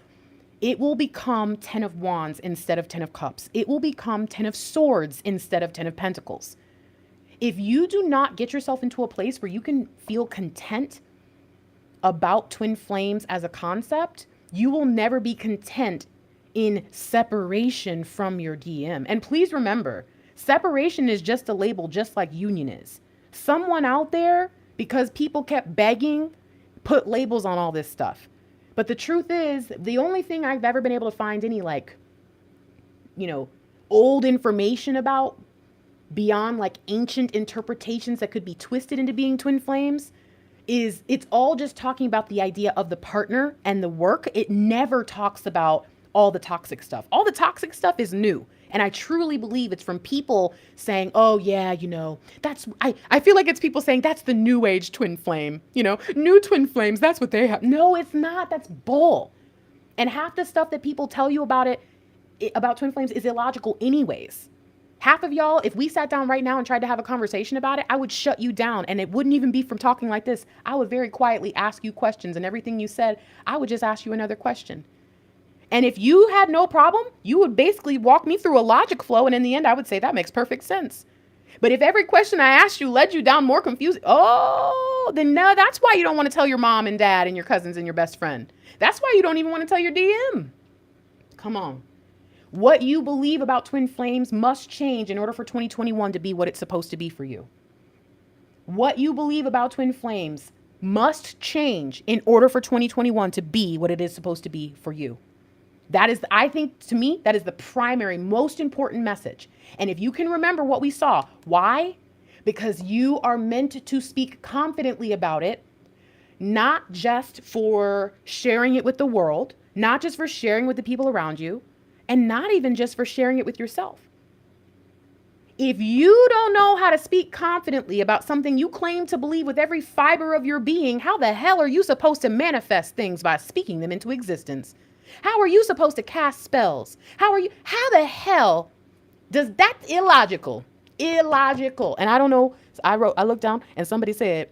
it will become 10 of Wands instead of 10 of Cups. It will become 10 of Swords instead of 10 of Pentacles. If you do not get yourself into a place where you can feel content about twin flames as a concept, you will never be content in separation from your DM. And please remember, separation is just a label, just like union is. Someone out there, because people kept begging, put labels on all this stuff. But the truth is, the only thing I've ever been able to find any old information about beyond like ancient interpretations that could be twisted into being twin flames is it's all just talking about the idea of the partner and the work. It never talks about all the toxic stuff. All the toxic stuff is new. And I truly believe it's from people saying, oh yeah, I feel like it's people saying that's the new age twin flame, new twin flames. That's what they have. No, it's not. That's bull. And half the stuff that people tell you about twin flames is illogical anyways. Half of y'all, if we sat down right now and tried to have a conversation about it, I would shut you down. And it wouldn't even be from talking like this. I would very quietly ask you questions, and everything you said, I would just ask you another question. And if you had no problem, you would basically walk me through a logic flow. And in the end, I would say that makes perfect sense. But if every question I asked you led you down more confused, then no, that's why you don't want to tell your mom and dad and your cousins and your best friend. That's why you don't even want to tell your DM. Come on. What you believe about twin flames must change in order for 2021 to be what it's supposed to be for you. What you believe about twin flames must change in order for 2021 to be what it is supposed to be for you. That is, I think, to me, that is the primary, most important message. And if you can remember what we saw, why? because you are meant to speak confidently about it, not just for sharing it with the world, not just for sharing with the people around you, and not even just for sharing it with yourself. If you don't know how to speak confidently about something you claim to believe with every fiber of your being, how the hell are you supposed to manifest things by speaking them into existence? How are you supposed to cast spells? How the hell does that's illogical? Illogical. And I don't know. I looked down and somebody said,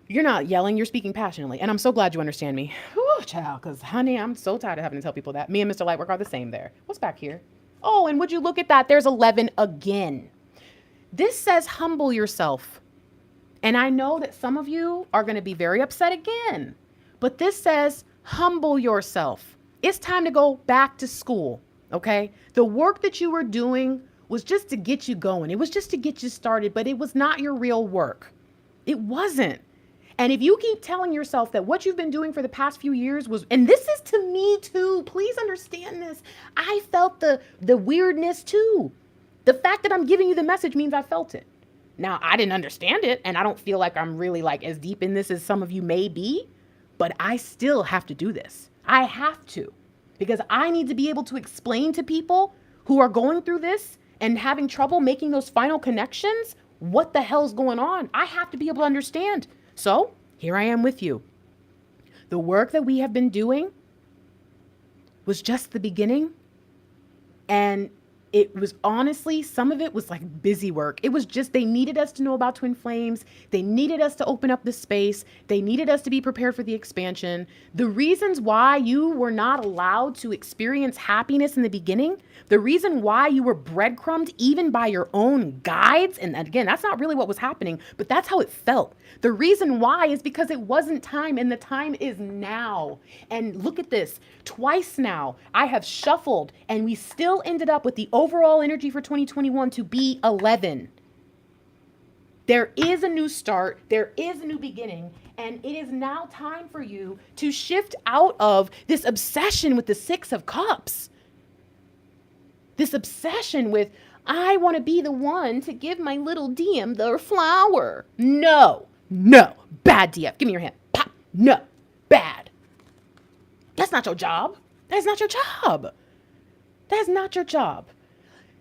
you're not yelling, you're speaking passionately. And I'm so glad you understand me. Whew, child, because honey, I'm so tired of having to tell people that. Me and Mr. Lightwork are the same there. What's back here? Oh, and would you look at that? There's 11 again. This says humble yourself. And I know that some of you are going to be very upset again. But this says humble yourself. It's time to go back to school, okay? The work that you were doing was just to get you going. It was just to get you started, but it was not your real work. It wasn't. And if you keep telling yourself that what you've been doing for the past few years was, and this is to me too, please understand this. I felt the weirdness too. The fact that I'm giving you the message means I felt it. Now, I didn't understand it, and I don't feel like I'm really like as deep in this as some of you may be, but I still have to do this. I have to, because I need to be able to explain to people who are going through this and having trouble making those final connections, what the hell's going on. I have to be able to understand. So here I am with you. The work that we have been doing was just the beginning. And it was honestly, some of it was like busy work. It was just, they needed us to know about twin flames. They needed us to open up the space. They needed us to be prepared for the expansion. The reasons why you were not allowed to experience happiness in the beginning, the reason why you were breadcrumbed even by your own guides, and again, that's not really what was happening, but that's how it felt. The reason why is because it wasn't time, and the time is now. And look at this, twice now, I have shuffled, and we still ended up with the overall energy for 2021 to be 11. There is a new start, there is a new beginning, and it is now time for you to shift out of this obsession with the Six of Cups. This obsession with, I want to be the one to give my little DM the flower. No, bad DF. Give me your hand. Pop. No, bad. That's not your job. That's not your job. That's not your job.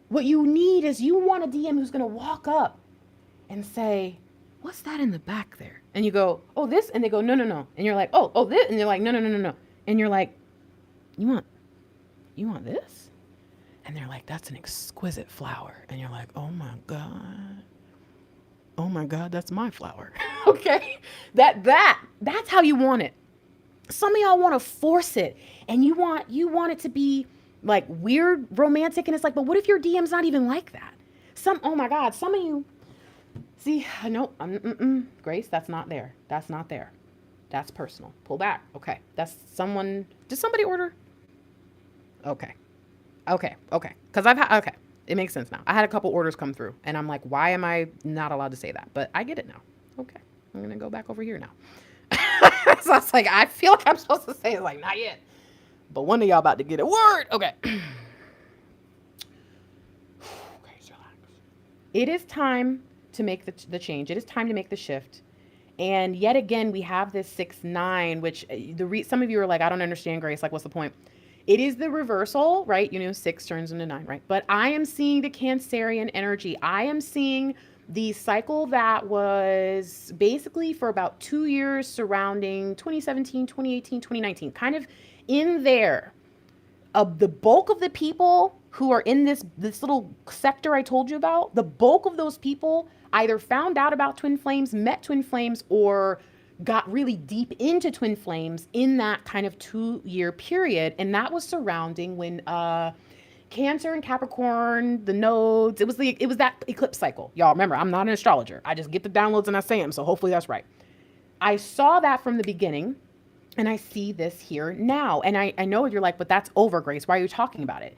What you need is you want a DM who's going to walk up and say, what's that in the back there? And you go, oh, this. And they go, no. And you're like, oh, this. And they're like, no. And you're like, you want this? And they're like, that's an exquisite flower. And you're like, oh my God, that's my flower. Okay. That's how you want it. Some of y'all want to force it, and you want it to be like weird romantic. And it's like, but what if your DM's not even like that? Oh my God, some of you see, no, Grace, that's not there. That's not there. That's personal. Pull back. Okay. That's someone, did somebody order? Okay. Because okay. It makes sense now. I had a couple orders come through, and I'm like, why am I not allowed to say that? But I get it now. Okay. I'm going to go back over here now. So I was like, I feel like I'm supposed to say it, like, not yet. But one of y'all about to get a word. Okay. Okay, relax. It is time to make the change. It is time to make the shift. And yet again, we have this 6-9, which some of you are like, I don't understand, Grace. Like, what's the point? It is the reversal, right? 6 turns into 9, right? But I am seeing the Cancerian energy. I am seeing the cycle that was basically for about 2 years surrounding 2017, 2018, 2019, kind of in there. The bulk of the people who are in this little sector I told you about, the bulk of those people either found out about twin flames, met twin flames, or got really deep into twin flames in that kind of 2-year period. And that was surrounding when Cancer and Capricorn, the nodes, it was that eclipse cycle. Y'all remember, I'm not an astrologer. I just get the downloads and I say them. So hopefully that's right. I saw that from the beginning, and I see this here now. And I know you're like, but that's over, Grace. Why are you talking about it?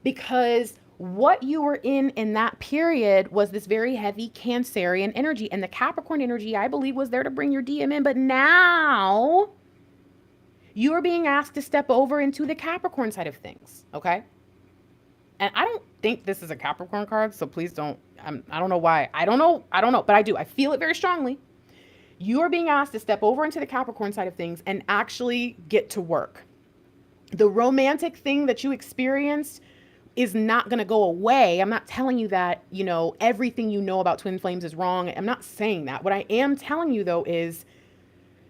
Because what you were in that period was this very heavy Cancerian energy, and the Capricorn energy, I believe, was there to bring your DM in. But now you are being asked to step over into the Capricorn side of things. Okay. And think this is a Capricorn card, so please don't, I don't know why. I don't know, but I do. I feel it very strongly. You are being asked to step over into the Capricorn side of things and actually get to work. The romantic thing that you experienced is not going to go away. I'm not telling you that, you know, everything you know about twin flames is wrong. I'm not saying that. What I am telling you, though, is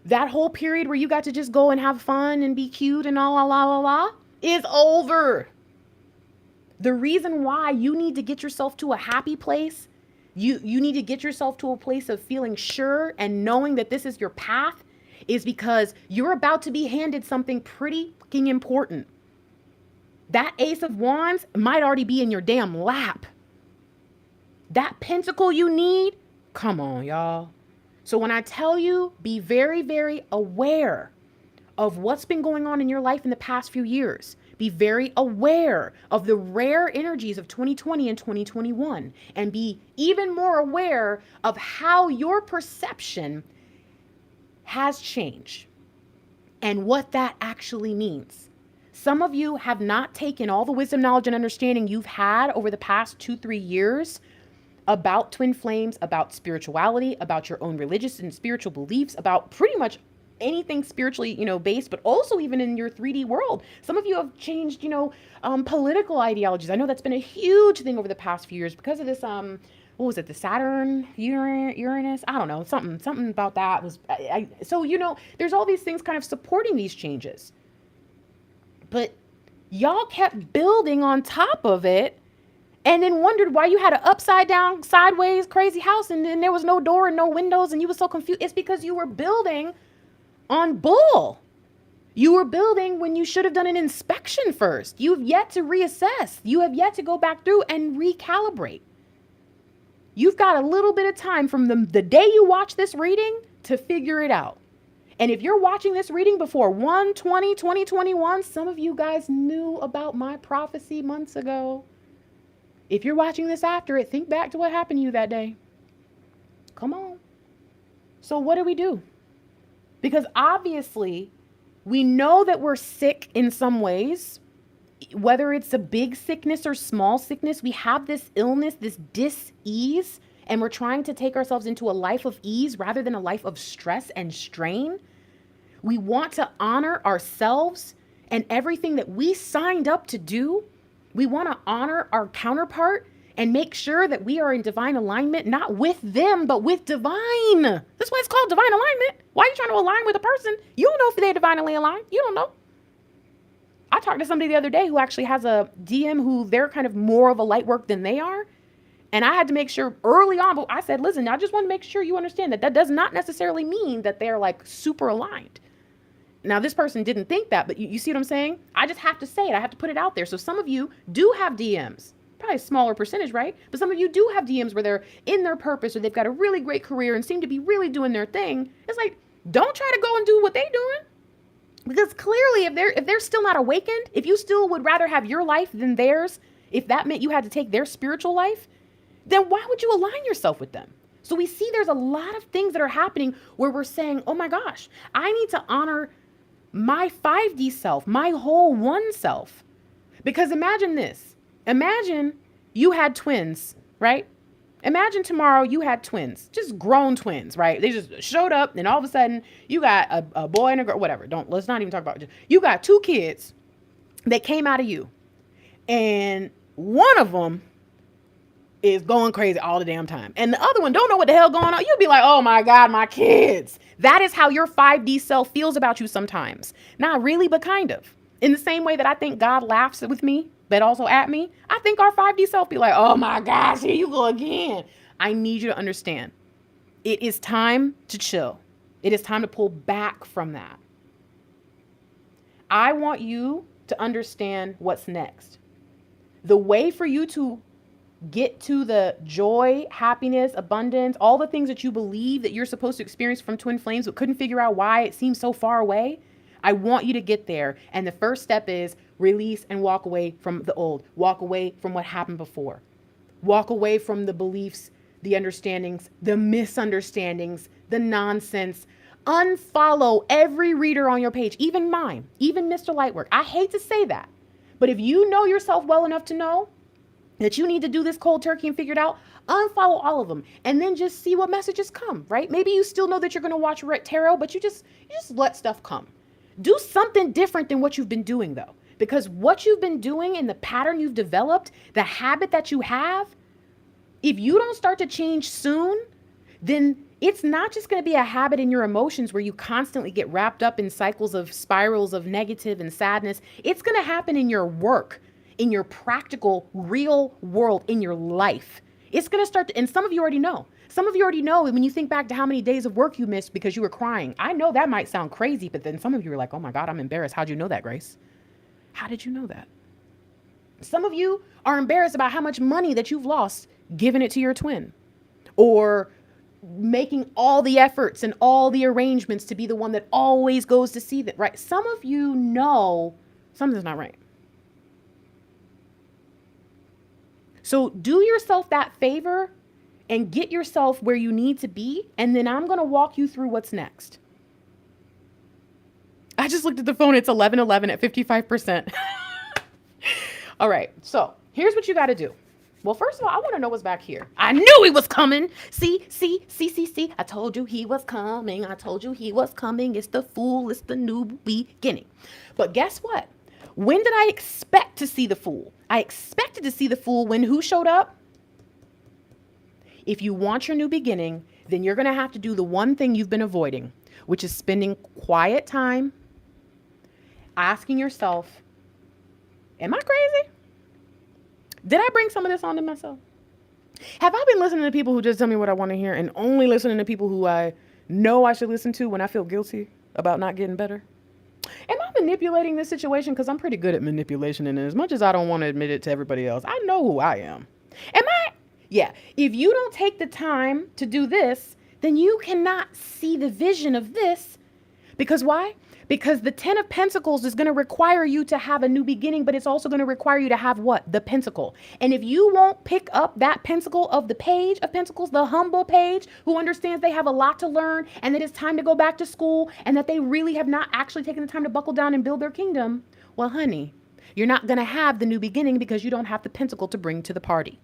that whole period where you got to just go and have fun and be cute and all la la la is over. The reason why you need to get yourself to a happy place, you need to get yourself to a place of feeling sure and knowing that this is your path, is because you're about to be handed something pretty fucking important. That Ace of Wands might already be in your damn lap. That pentacle you need, come on, y'all. So when I tell you, be very, very aware of what's been going on in your life in the past few years. Be very aware of the rare energies of 2020 and 2021. And be even more aware of how your perception has changed and what that actually means. Some of you have not taken all the wisdom, knowledge, and understanding you've had over the past 2-3 years about twin flames, about spirituality, about your own religious and spiritual beliefs, about pretty much anything spiritually, you know, based, but also even in your 3D world. Some of you have changed, you know, political ideologies. I know that's been a huge thing over the past few years because of this, what was it? The Saturn, Uranus? I don't know. Something about that was, so, you know, there's all these things kind of supporting these changes. But y'all kept building on top of it and then wondered why you had an upside down, sideways, crazy house and then there was no door and no windows and you were so confused. It's because you were building on bull. You were building when you should have done an inspection first. You've yet to reassess. You have yet to go back through and recalibrate. You've got a little bit of time from the day you watch this reading to figure it out. And if you're watching this reading before 1/20/2021, some of you guys knew about my prophecy months ago. If you're watching this after it, think back to what happened to you that day. Come on. So what do? Because obviously, we know that we're sick in some ways, whether it's a big sickness or small sickness. We have this illness, this dis-ease, and we're trying to take ourselves into a life of ease rather than a life of stress and strain. We want to honor ourselves and everything that we signed up to do. We want to honor our counterpart and make sure that we are in divine alignment, not with them, but with divine. That's why it's called divine alignment. Why are you trying to align with a person? You don't know if they're divinely aligned. You don't know. I talked to somebody the other day who actually has a DM who they're kind of more of a light work than they are. And I had to make sure early on, but I said, listen, I just want to make sure you understand that that does not necessarily mean that they're like super aligned. Now, this person didn't think that, but you see what I'm saying? I just have to say it. I have to put it out there. So some of you do have DMs, probably a smaller percentage, right? But some of you do have DMs where they're in their purpose or they've got a really great career and seem to be really doing their thing. It's like, don't try to go and do what they're doing. Because clearly, if they're still not awakened, if you still would rather have your life than theirs, if that meant you had to take their spiritual life, then why would you align yourself with them? So we see there's a lot of things that are happening where we're saying, oh my gosh, I need to honor my 5D self, my whole one self. Because imagine this. Imagine you had twins, right? Imagine tomorrow you had twins, just grown twins, right? They just showed up and all of a sudden you got a boy and a girl, whatever. Let's not even talk about it. You got 2 kids that came out of you. And one of them is going crazy all the damn time. And the other one don't know what the hell going on. You'll be like, oh my God, my kids. That is how your 5D self feels about you sometimes. Not really, but kind of. In the same way that I think God laughs with me, but also at me, I think our 5D self be like, oh my gosh, here you go again. I need you to understand. It is time to chill. It is time to pull back from that. I want you to understand what's next. The way for you to get to the joy, happiness, abundance, all the things that you believe that you're supposed to experience from twin flames but couldn't figure out why it seems so far away. I want you to get there. And the first step is release and walk away from the old. Walk away from what happened before. Walk away from the beliefs, the understandings, the misunderstandings, the nonsense. Unfollow every reader on your page, even mine, even Mr. Lightwork. I hate to say that, but if you know yourself well enough to know that you need to do this cold turkey and figure it out, unfollow all of them and then just see what messages come, right? Maybe you still know that you're going to watch tarot, but you just let stuff come. Do something different than what you've been doing though, because what you've been doing and the pattern you've developed, the habit that you have, if you don't start to change soon, then it's not just going to be a habit in your emotions where you constantly get wrapped up in cycles of spirals of negative and sadness. It's going to happen in your work, in your practical, real world, in your life. It's going to start to, and some of you already know. Some of you already know when you think back to how many days of work you missed because you were crying. I know that might sound crazy, but then some of you are like, oh my God, I'm embarrassed. How'd you know that, Grace? How did you know that? Some of you are embarrassed about how much money that you've lost giving it to your twin, or making all the efforts and all the arrangements to be the one that always goes to see that, right? Some of you know something's not right. So do yourself that favor and get yourself where you need to be. And then I'm going to walk you through what's next. I just looked at the phone. It's 11:11 at 55%. All right. So here's what you got to do. Well, first of all, I want to know what's back here. I knew he was coming. See. I told you he was coming. I told you he was coming. It's the Fool. It's the new beginning. But guess what? When did I expect to see the Fool? I expected to see the Fool when who showed up? If you want your new beginning, then you're going to have to do the one thing you've been avoiding, which is spending quiet time asking yourself, am I crazy? Did I bring some of this onto myself? Have I been listening to people who just tell me what I want to hear and only listening to people who I know I should listen to when I feel guilty about not getting better? Am I manipulating this situation? Because I'm pretty good at manipulation, and as much as I don't want to admit it to everybody else, I know who I am. Am I? Yeah. If you don't take the time to do this, then you cannot see the vision of this. Because why? Because the 10 of Pentacles is going to require you to have a new beginning, but it's also going to require you to have what? The Pentacle. And if you won't pick up that Pentacle of the Page of Pentacles, the humble page who understands they have a lot to learn and that it's time to go back to school and that they really have not actually taken the time to buckle down and build their kingdom, well, honey, you're not going to have the new beginning because you don't have the Pentacle to bring to the party.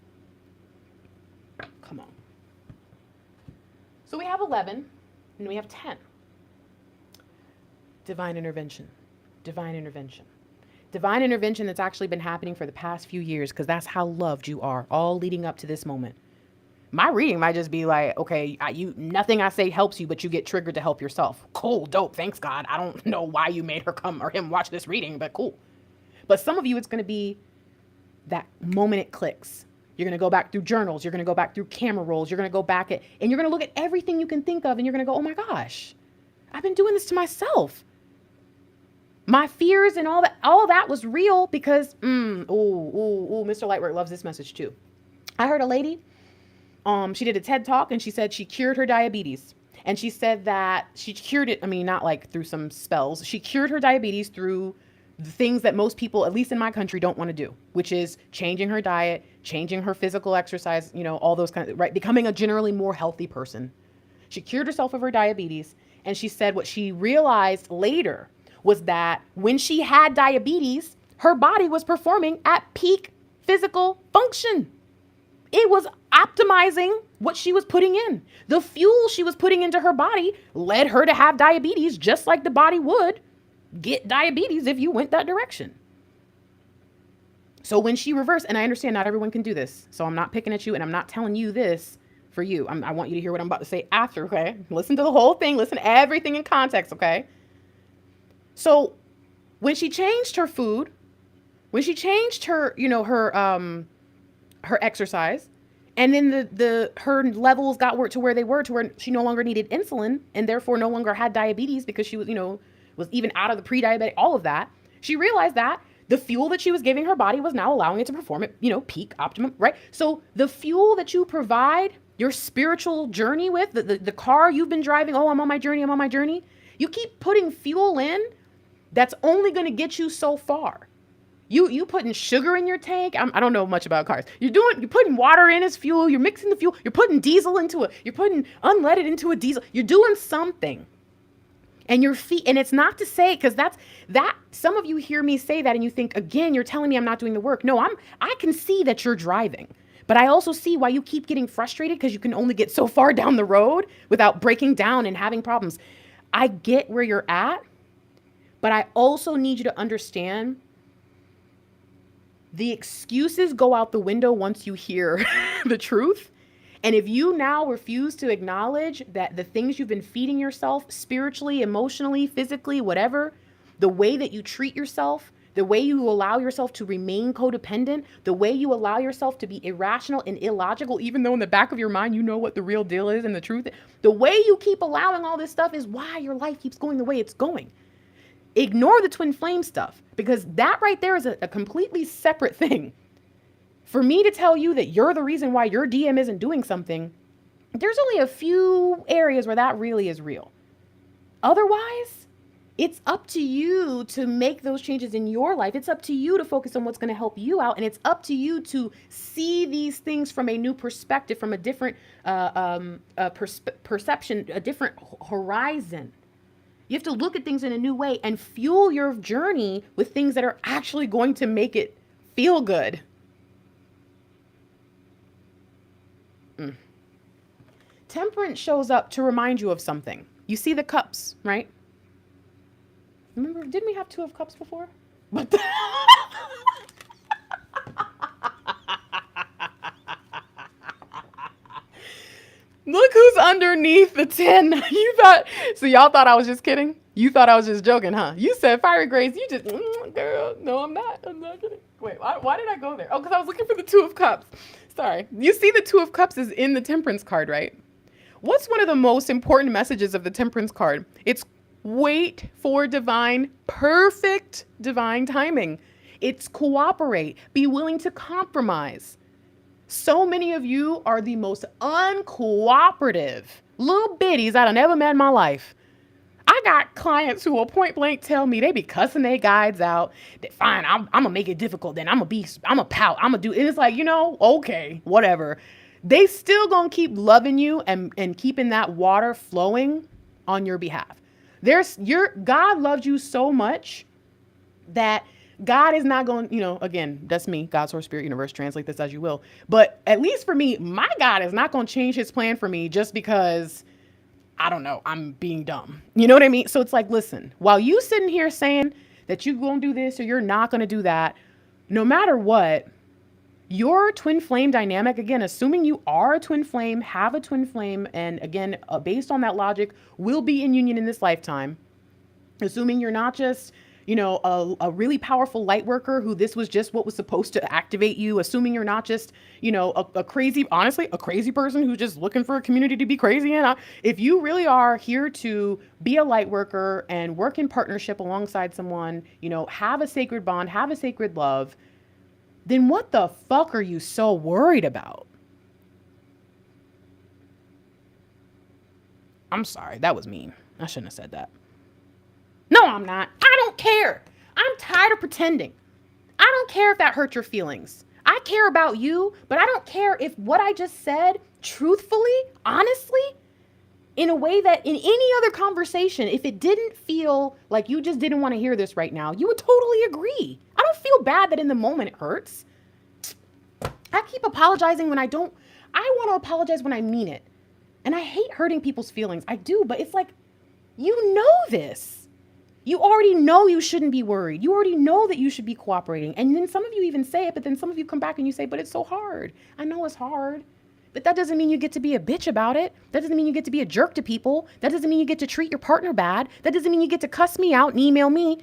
Come on. So we have 11 and we have 10. Divine intervention, divine intervention, divine intervention that's actually been happening for the past few years, because that's how loved you are, all leading up to this moment. My reading might just be like, okay, nothing I say helps you, but you get triggered to help yourself. Cool, dope, thanks God. I don't know why you made her come or him watch this reading, but cool. But some of you, it's going to be that moment it clicks. You're going to go back through journals. You're going to go back through camera rolls. You're going to go back and you're going to look at everything you can think of, and you're going to go, oh my gosh, I've been doing this to myself. My fears and all that was real because, Mr. LightWork loves this message too. I heard a lady, she did a TED talk and she said she cured her diabetes. And she said that she cured it, not like through some spells. She cured her diabetes through the things that most people, at least in my country, don't want to do, which is changing her diet, changing her physical exercise, all those kinds of, right? Becoming a generally more healthy person. She cured herself of her diabetes. And she said what she realized later was that when she had diabetes, her body was performing at peak physical function. It was optimizing what she was putting in. The fuel she was putting into her body led her to have diabetes, just like the body would get diabetes if you went that direction. So when she reversed, and I understand not everyone can do this, so I'm not picking at you and I'm not telling you this for you. I want you to hear what I'm about to say after, okay? Listen to the whole thing. Listen to everything in context, okay? So when she changed her food, when she changed her, her exercise, and then her levels got to where they were, to where she no longer needed insulin and therefore no longer had diabetes because she was, was even out of the pre-diabetic, all of that. She realized that the fuel that she was giving her body was now allowing it to perform at, peak optimum, right? So the fuel that you provide your spiritual journey with, the car you've been driving, oh, I'm on my journey. You keep putting fuel in that's only going to get you so far. You putting sugar in your tank. I don't know much about cars. You're putting water in as fuel. You're mixing the fuel. You're putting diesel you're putting unleaded into a diesel. You're doing something. And your feet, and it's not to say, because that some of you hear me say that and you think, again, you're telling me I'm not doing the work. No, I can see that you're driving, but I also see why you keep getting frustrated, because you can only get so far down the road without breaking down and having problems. I get where you're at, but I also need you to understand the excuses go out the window once you hear the truth. And if you now refuse to acknowledge that the things you've been feeding yourself spiritually, emotionally, physically, whatever, the way that you treat yourself, the way you allow yourself to remain codependent, the way you allow yourself to be irrational and illogical, even though in the back of your mind, you know what the real deal is and the truth, the way you keep allowing all this stuff is why your life keeps going the way it's going. Ignore the twin flame stuff, because that right there is a completely separate thing. For me to tell you that you're the reason why your DM isn't doing something, there's only a few areas where that really is real. Otherwise, it's up to you to make those changes in your life. It's up to you to focus on what's going to help you out. And it's up to you to see these things from a new perspective, from a different perception, a different horizon. You have to look at things in a new way and fuel your journey with things that are actually going to make it feel good. Temperance shows up to remind you of something. You see the cups, right? Remember, didn't we have 2 of cups before? But look who's underneath the 10. Y'all thought I was just kidding? You thought I was just joking, huh? You said fiery grace. You just, girl, no, I'm not kidding. Wait, why did I go there? Oh, because I was looking for the 2 of cups. Sorry. You see the 2 of cups is in the temperance card, right? What's one of the most important messages of the temperance card? It's wait for perfect divine timing. It's cooperate. Be willing to compromise. So many of you are the most uncooperative little bitties I've ever met in my life. I got clients who will point blank tell me they be cussing their guides out. That fine, I'm gonna make it difficult. Then I'm gonna pout. I'm gonna do. And it's like, okay, whatever. They still gonna keep loving you and keeping that water flowing on your behalf. God loves you so much that God is not going, again, that's me, God, source, spirit, universe, translate this as you will. But at least for me, my God is not going to change his plan for me just because, I don't know, I'm being dumb. You know what I mean? So it's like, listen, while you sitting here saying that you're going to do this or you're not going to do that, no matter what, your twin flame dynamic, again, assuming you are a twin flame, have a twin flame, and again, based on that logic, will be in union in this lifetime, assuming you're not just a really powerful light worker who this was just what was supposed to activate you, assuming you're not just, a crazy person who's just looking for a community to be crazy in. If you really are here to be a light worker and work in partnership alongside someone, have a sacred bond, have a sacred love, then what the fuck are you so worried about? I'm sorry, that was mean. I shouldn't have said that. No, I'm not. I don't care. I'm tired of pretending. I don't care if that hurt your feelings. I care about you, but I don't care if what I just said, truthfully, honestly, in a way that in any other conversation, if it didn't feel like you just didn't want to hear this right now, you would totally agree. I don't feel bad that in the moment it hurts. I keep apologizing when I don't. I want to apologize when I mean it. And I hate hurting people's feelings. I do, but it's like, you know this. You already know you shouldn't be worried. You already know that you should be cooperating. And then some of you even say it, but then some of you come back and you say, but it's so hard. I know it's hard. But that doesn't mean you get to be a bitch about it. That doesn't mean you get to be a jerk to people. That doesn't mean you get to treat your partner bad. That doesn't mean you get to cuss me out and email me.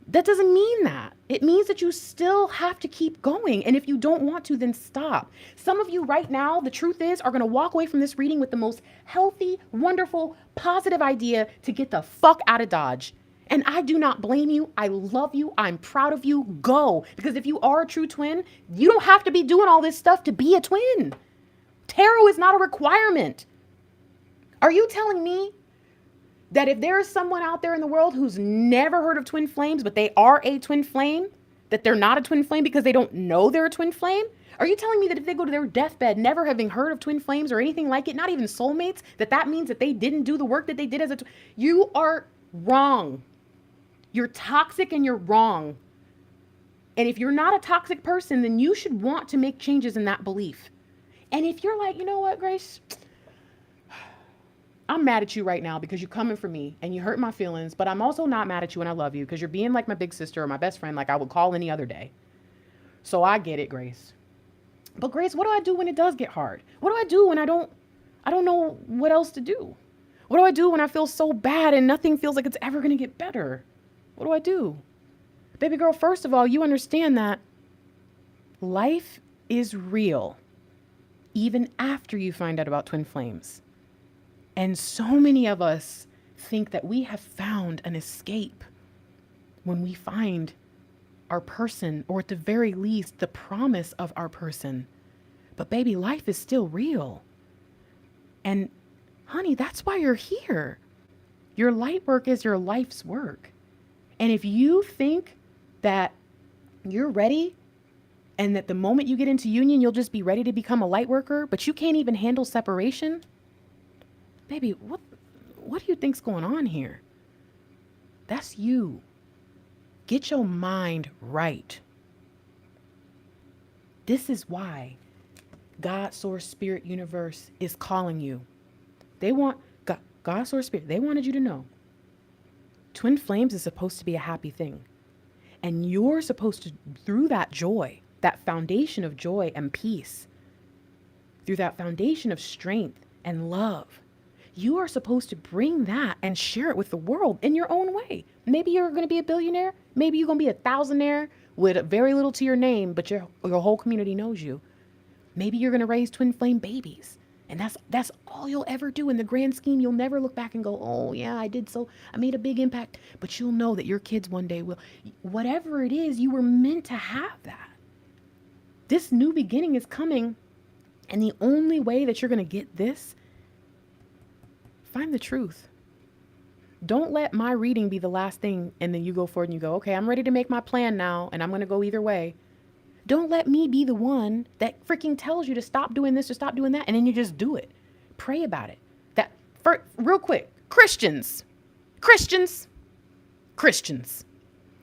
That doesn't mean that. It means that you still have to keep going. And if you don't want to, then stop. Some of you right now, the truth is, are going to walk away from this reading with the most healthy, wonderful, positive idea to get the fuck out of Dodge. And I do not blame you. I love you. I'm proud of you. Go. Because if you are a true twin, you don't have to be doing all this stuff to be a twin. Tarot is not a requirement. Are you telling me that if there is someone out there in the world who's never heard of twin flames, but they are a twin flame, that they're not a twin flame because they don't know they're a twin flame? Are you telling me that if they go to their deathbed, never having heard of twin flames or anything like it, not even soulmates, that means that they didn't do the work that they did as a twin? You are Wrong. You're toxic and you're wrong. And if you're not a toxic person, then you should want to make changes in that belief. And if you're like, you know what, Grace, I'm mad at you right now because you're coming for me and you hurt my feelings, but I'm also not mad at you and I love you because you're being like my big sister or my best friend, like I would call any other day. So I get it, Grace. But Grace, what do I do when it does get hard? What do I do when I don't know what else to do? What do I do when I feel so bad and nothing feels like it's ever going to get better? What do I do? Baby girl, first of all, you understand that life is real even after you find out about twin flames. And so many of us think that we have found an escape when we find our person, or at the very least, the promise of our person. But baby, life is still real. And honey, that's why you're here. Your light work is your life's work. And if you think that you're ready and that the moment you get into union, you'll just be ready to become a light worker, but you can't even handle separation, baby, what do you think's going on here? That's you. Get your mind right. This is why God, Source, Spirit, Universe is calling you. They want God, Source, Spirit. They wanted you to know twin flames is supposed to be a happy thing. And you're supposed to, through that joy, that foundation of joy and peace, through that foundation of strength and love, you are supposed to bring that and share it with the world in your own way. Maybe you're going to be a billionaire. Maybe you're going to be a thousandaire with very little to your name, but your whole community knows you. Maybe you're going to raise twin flame babies. And that's all you'll ever do in the grand scheme. You'll never look back and go, oh yeah, I made a big impact. But you'll know that your kids one day will. Whatever it is, you were meant to have that. This new beginning is coming. And the only way that you're going to get this, find the truth. Don't let my reading be the last thing and then you go forward and you go, okay, I'm ready to make my plan now and I'm going to go either way. Don't let me be the one that freaking tells you to stop doing this or stop doing that and then you just do it. Pray about it. Real quick, Christians,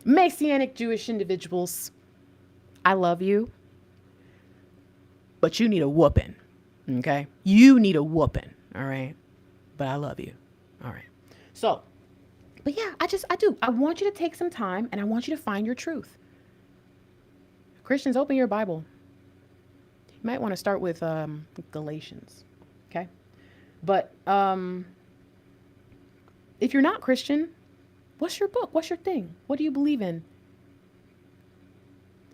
Messianic Jewish individuals, I love you, but you need a whooping, okay? You need a whooping, all right? But I love you. All right. So, but yeah, I do. I want you to take some time and I want you to find your truth. Christians, open your Bible. You might want to start with Galatians. Okay. But if you're not Christian, what's your book? What's your thing? What do you believe in?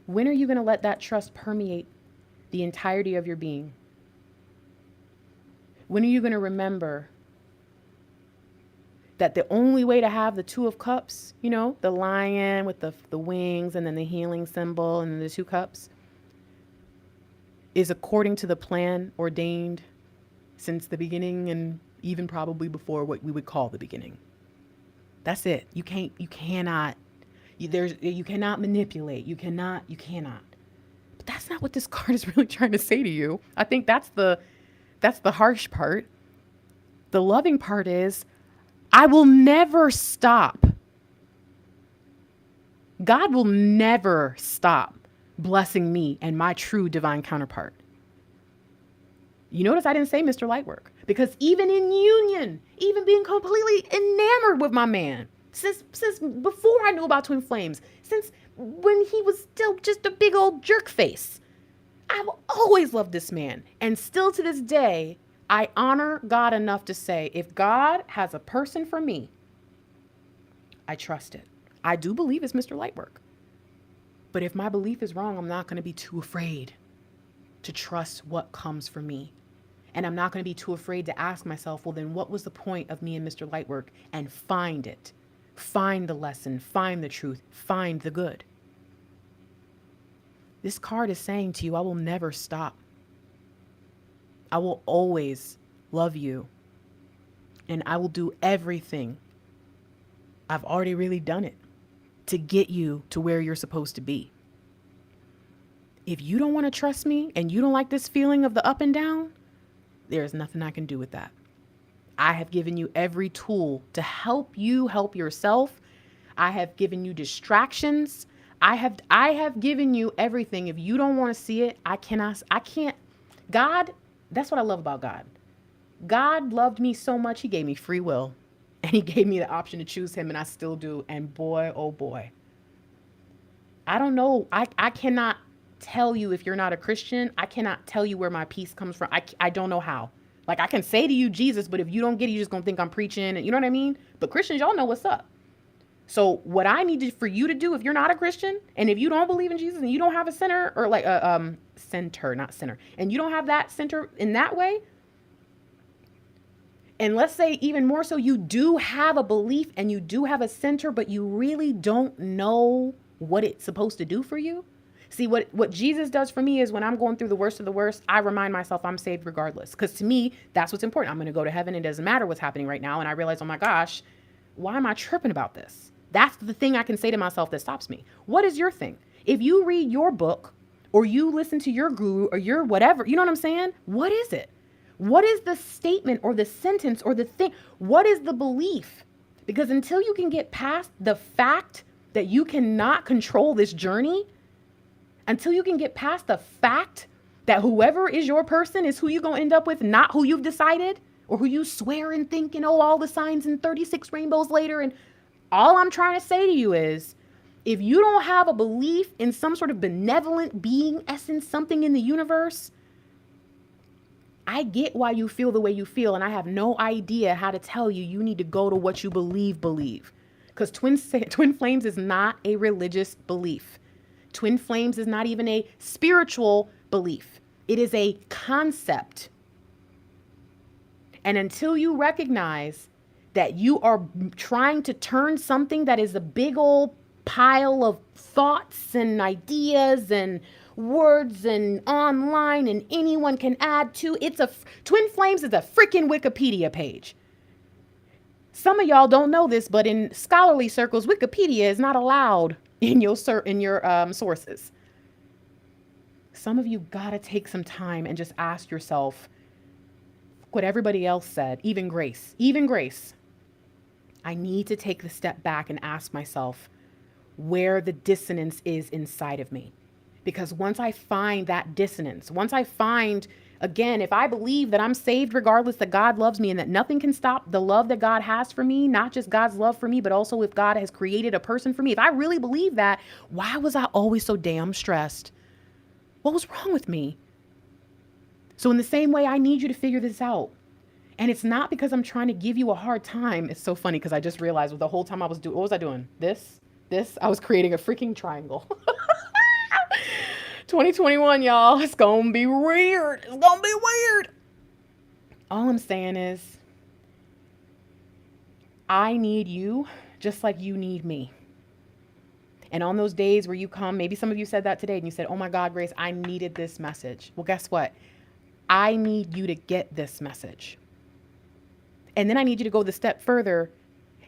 When are you going to let that trust permeate the entirety of your being? When are you going to remember that the only way to have the Two of Cups, you know, the lion with the wings and then the healing symbol and then the two cups, is according to the plan ordained since the beginning and even probably before what we would call the beginning. That's it. You cannot manipulate. You cannot. But that's not what this card is really trying to say to you. I think that's the harsh part. The loving part is, I will never stop. God will never stop blessing me and my true divine counterpart. You notice I didn't say Mr. Lightwork, because even in union, even being completely enamored with my man, since before I knew about twin flames, since when he was still just a big old jerk face, I've always loved this man. And still to this day, I honor God enough to say, if God has a person for me, I trust it. I do believe it's Mr. Lightwork. But if my belief is wrong, I'm not going to be too afraid to trust what comes for me. And I'm not going to be too afraid to ask myself, well, then what was the point of me and Mr. Lightwork? And find it. Find the lesson. Find the truth. Find the good. This card is saying to you, I will never stop. I will always love you. And I will do everything. I've already really done it to get you to where you're supposed to be. If you don't want to trust me and you don't like this feeling of the up and down, there's nothing I can do with that. I have given you every tool to help you help yourself. I have given you distractions. I have given you everything. If you don't want to see it, I can't. God, that's what I love about God. God loved me so much, he gave me free will. And he gave me the option to choose him, and I still do. And boy, oh boy. I don't know. I cannot tell you if you're not a Christian. I cannot tell you where my peace comes from. I don't know how. Like, I can say to you, Jesus, but if you don't get it, you're just going to think I'm preaching. And you know what I mean? But Christians, y'all know what's up. So what I need for you to do, if you're not a Christian, and if you don't believe in Jesus, and you don't have a center, or like a center, not center, and you don't have that center in that way, and let's say even more so, you do have a belief and you do have a center, but you really don't know what it's supposed to do for you. See, what Jesus does for me is when I'm going through the worst of the worst, I remind myself I'm saved regardless. Because to me, that's what's important. I'm going to go to heaven. It doesn't matter what's happening right now. And I realize, oh my gosh, why am I tripping about this? That's the thing I can say to myself that stops me. What is your thing? If you read your book or you listen to your guru or your whatever, you know what I'm saying? What is it? What is the statement or the sentence or the thing? What is the belief? Because until you can get past the fact that you cannot control this journey, until you can get past the fact that whoever is your person is who you're going to end up with, not who you've decided or who you swear and think, and all the signs and 36 rainbows later. And all I'm trying to say to you is, if you don't have a belief in some sort of benevolent being, essence, something in the universe, I get why you feel the way you feel. And I have no idea how to tell you, you need to go to what you believe. Because twin flames is not a religious belief. Twin flames is not even a spiritual belief. It is a concept. And until you recognize that you are trying to turn something that is a big old pile of thoughts and ideas and words and online and anyone can add to, twin flames is a freaking Wikipedia page. Some of y'all don't know this, but in scholarly circles, Wikipedia is not allowed in your sources. Some of you gotta take some time and just ask yourself what everybody else said, even grace. I need to take the step back and ask myself where the dissonance is inside of me. Because once I find that dissonance, again, if I believe that I'm saved regardless, that God loves me and that nothing can stop the love that God has for me, not just God's love for me, but also if God has created a person for me, if I really believe that, why was I always so damn stressed? What was wrong with me? So in the same way, I need you to figure this out. And it's not because I'm trying to give you a hard time. It's so funny because I just realized the whole time what was I doing? This, I was creating a freaking triangle. 2021, y'all, it's gonna be weird. All I'm saying is, I need you just like you need me. And on those days where you come, maybe some of you said that today and you said, oh my God, Grace, I needed this message. Well, guess what? I need you to get this message. And then I need you to go the step further,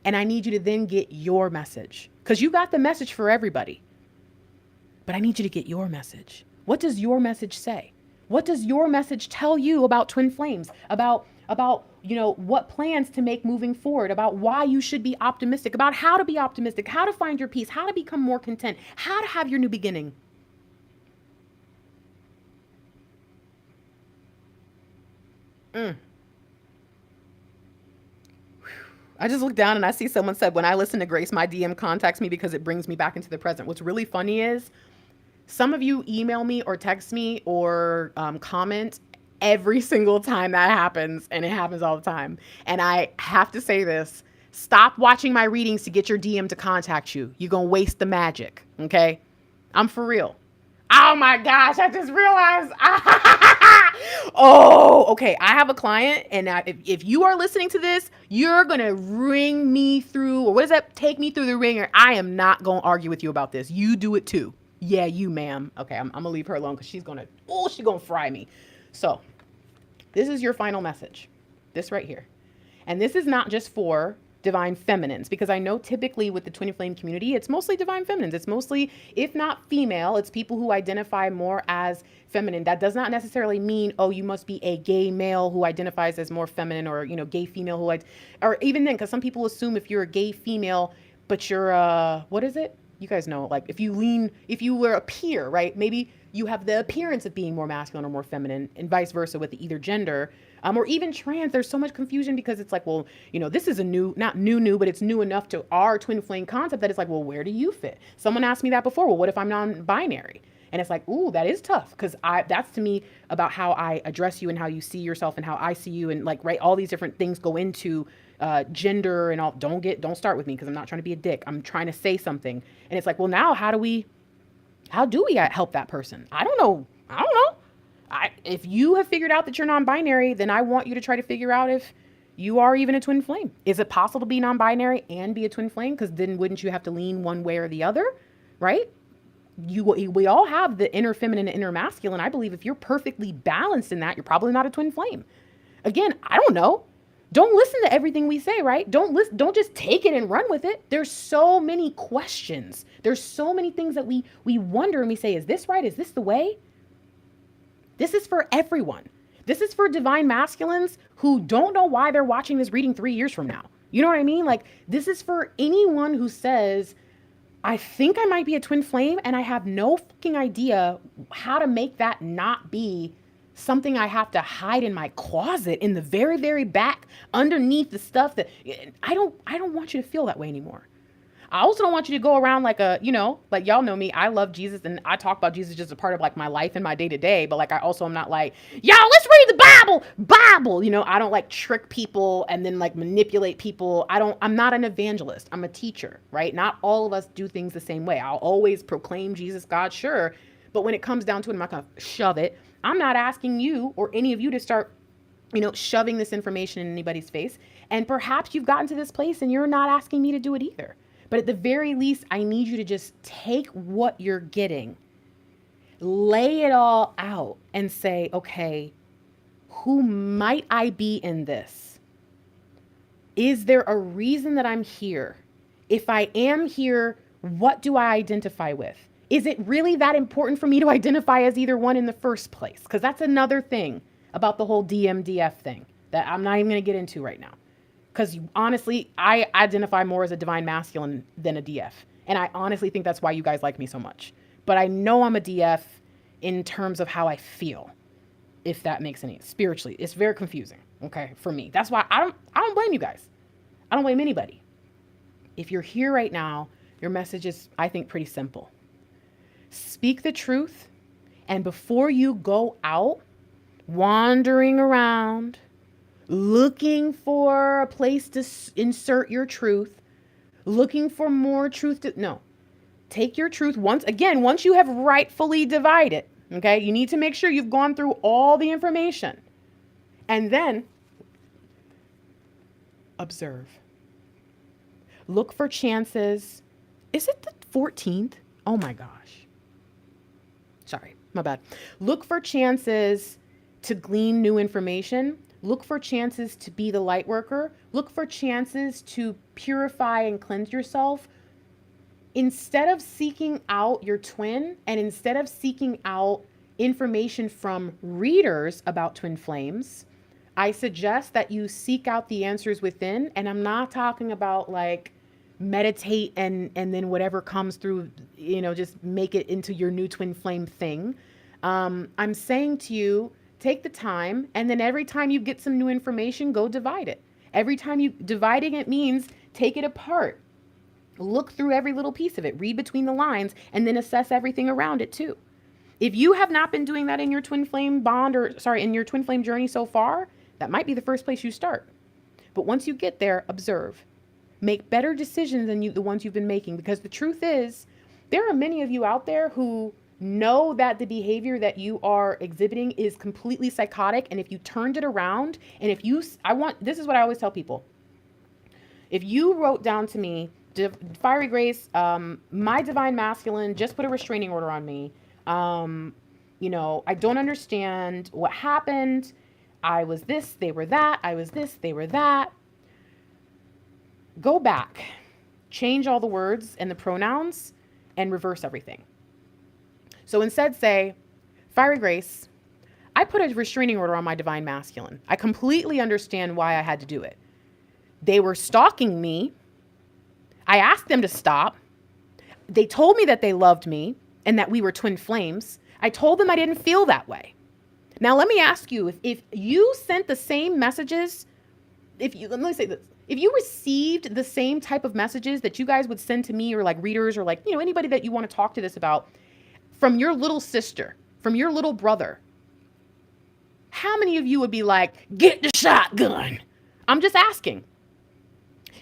and I need you to then get your message. Because you got the message for everybody. But I need you to get your message. What does your message say? What does your message tell you about twin flames? About what plans to make moving forward, about why you should be optimistic, about how to be optimistic, how to find your peace, how to become more content, how to have your new beginning. I just looked down and I see someone said, when I listen to Grace, my DM contacts me because it brings me back into the present. What's really funny is some of you email me or text me or comment every single time that happens. And it happens all the time. And I have to say this, stop watching my readings to get your DM to contact you. You're going to waste the magic. Okay. I'm for real. Oh my gosh. I just realized. Oh, okay. I have a client, and if you are listening to this, you're going to ring me through, or what is that? Take me through the ringer. I am not going to argue with you about this. You do it too. Yeah, you, ma'am. Okay. I'm going to leave her alone because she's going to fry me. So this is your final message. This right here. And this is not just for divine feminines, because I know typically with the twin flame community, it's mostly divine feminines. It's mostly, if not female, it's people who identify more as feminine. That does not necessarily mean, oh, you must be a gay male who identifies as more feminine, or, you know, gay female who, or even then, because some people assume if you're a gay female, but you're, what is it? You guys know, like if you were a peer, right? Maybe you have the appearance of being more masculine or more feminine, and vice versa with either gender. Or even trans, there's so much confusion because it's like, well, you know, this is a not new, but it's new enough to our twin flame concept that it's like, well, where do you fit? Someone asked me that before. Well, what if I'm non-binary? And it's like, ooh, that is tough, because that's to me about how I address you and how you see yourself and how I see you, and like, right, all these different things go into gender and all. Don't start with me, because I'm not trying to be a dick. I'm trying to say something, and it's like, well, now how do we help that person? I don't know. If you have figured out that you're non-binary, then I want you to try to figure out if you are even a twin flame. Is it possible to be non-binary and be a twin flame? Because then wouldn't you have to lean one way or the other, right? We all have the inner feminine and inner masculine. I believe if you're perfectly balanced in that, you're probably not a twin flame. Again, I don't know. Don't listen to everything we say, right? Don't just take it and run with it. There's so many questions. There's so many things that we wonder, and we say, is this right? Is this the way? This is for everyone. This is for divine masculines who don't know why they're watching this reading 3 years from now. You know what I mean? Like, this is for anyone who says, I think I might be a twin flame and I have no fucking idea how to make that not be something I have to hide in my closet in the very, very back underneath the stuff that I don't want you to feel that way anymore. I also don't want you to go around like a, you know, like y'all know me. I love Jesus and I talk about Jesus just a part of like my life and my day to day. But like, I also am not like, y'all, let's read the Bible. You know, I don't like trick people and then like manipulate people. I'm not an evangelist. I'm a teacher, right? Not all of us do things the same way. I'll always proclaim Jesus, God, sure. But when it comes down to it, I'm not going to shove it. I'm not asking you or any of you to start, you know, shoving this information in anybody's face. And perhaps you've gotten to this place and you're not asking me to do it either. But at the very least, I need you to just take what you're getting, lay it all out and say, okay, who might I be in this? Is there a reason that I'm here? If I am here, what do I identify with? Is it really that important for me to identify as either one in the first place? Because that's another thing about the whole DMDF thing that I'm not even going to get into right now. Because honestly, I identify more as a divine masculine than a DF. And I honestly think that's why you guys like me so much. But I know I'm a DF in terms of how I feel, if that makes any spiritually. It's very confusing, okay, for me. That's why I don't blame you guys. I don't blame anybody. If you're here right now, your message is, I think, pretty simple. Speak the truth, and before you go out wandering around, looking for a place to insert your truth, looking for more truth no. Take your truth once you have rightfully divided, okay? You need to make sure you've gone through all the information. And then observe. Look for chances. Is it the 14th? Oh my gosh. Sorry, my bad. Look for chances to glean new information. Look for chances to be the light worker. Look for chances to purify and cleanse yourself. Instead of seeking out your twin and instead of seeking out information from readers about twin flames, I suggest that you seek out the answers within. And I'm not talking about like meditate and then whatever comes through, you know, just make it into your new twin flame thing. I'm saying to you, take the time, and then every time you get some new information, go divide it. Every time dividing it means take it apart. Look through every little piece of it, read between the lines, and then assess everything around it too. If you have not been doing that in your twin flame in your twin flame journey so far, that might be the first place you start. But once you get there, observe. Make better decisions than the ones you've been making, because the truth is, there are many of you out there who know that the behavior that you are exhibiting is completely psychotic. And if you turned it around, and this is what I always tell people. If you wrote down to me, Fiery Grace, my divine masculine just put a restraining order on me. You know, I don't understand what happened. I was this, they were that. I was this, they were that. Go back, change all the words and the pronouns, and reverse everything. So instead say, Fiery Grace, I put a restraining order on my divine masculine. I completely understand why I had to do it. They were stalking me. I asked them to stop. They told me that they loved me and that we were twin flames. I told them I didn't feel that way. Now, let me ask you, if you sent the same messages, let me say this, if you received the same type of messages that you guys would send to me or like readers or like, anybody that you want to talk to this about from your little sister, from your little brother, how many of you would be like, get the shotgun? I'm just asking.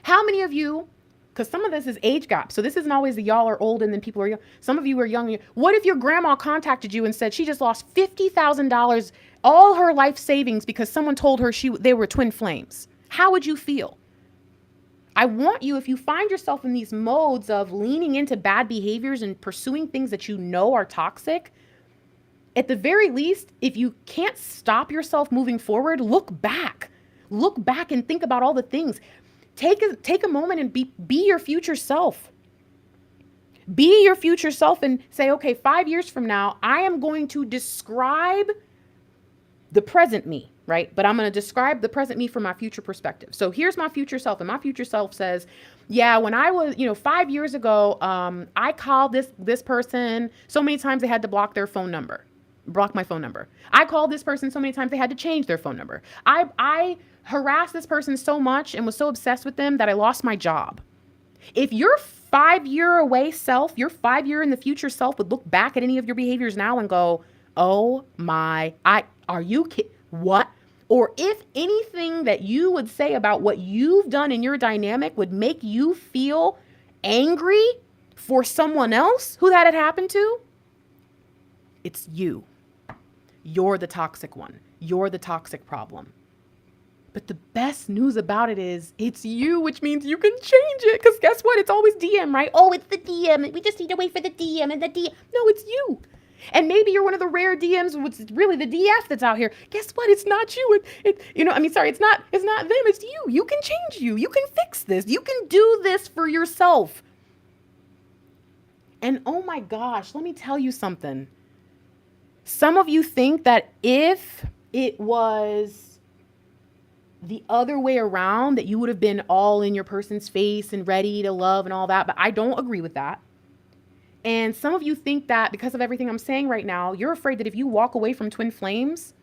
How many of you, because some of this is age gap, so this isn't always the y'all are old and then people are young. Some of you are young. What if your grandma contacted you and said she just lost $50,000, all her life savings because someone told her they were twin flames? How would you feel? I want you, if you find yourself in these modes of leaning into bad behaviors and pursuing things that you know are toxic, at the very least, if you can't stop yourself moving forward, look back. Look back and think about all the things. Take a moment and be your future self. Be your future self and say, okay, 5 years from now, I am going to describe the present me, right? But I'm going to describe the present me from my future perspective. So here's my future self. And my future self says, yeah, when I was, 5 years ago, I called this person so many times they had to block my phone number. I called this person so many times they had to change their phone number. I harassed this person so much and was so obsessed with them that I lost my job. If your 5 year away self, your 5 year in the future self would look back at any of your behaviors now and go, oh my, are you kidding? What? Or if anything that you would say about what you've done in your dynamic would make you feel angry for someone else who that had happened to, it's you. You're the toxic one. You're the toxic problem. But the best news about it is it's you, which means you can change it. Because guess what? It's always DM, right? Oh, it's the DM. We just need to wait for the DM and the DM. No, it's you. And maybe you're one of the rare DMs, which is really the DF that's out here. Guess what? It's not you. It's not them. It's you. You can change you. You can fix this. You can do this for yourself. And oh my gosh, let me tell you something. Some of you think that if it was the other way around, that you would have been all in your person's face and ready to love and all that, but I don't agree with that. And some of you think that because of everything I'm saying right now, you're afraid that if you walk away from twin flames,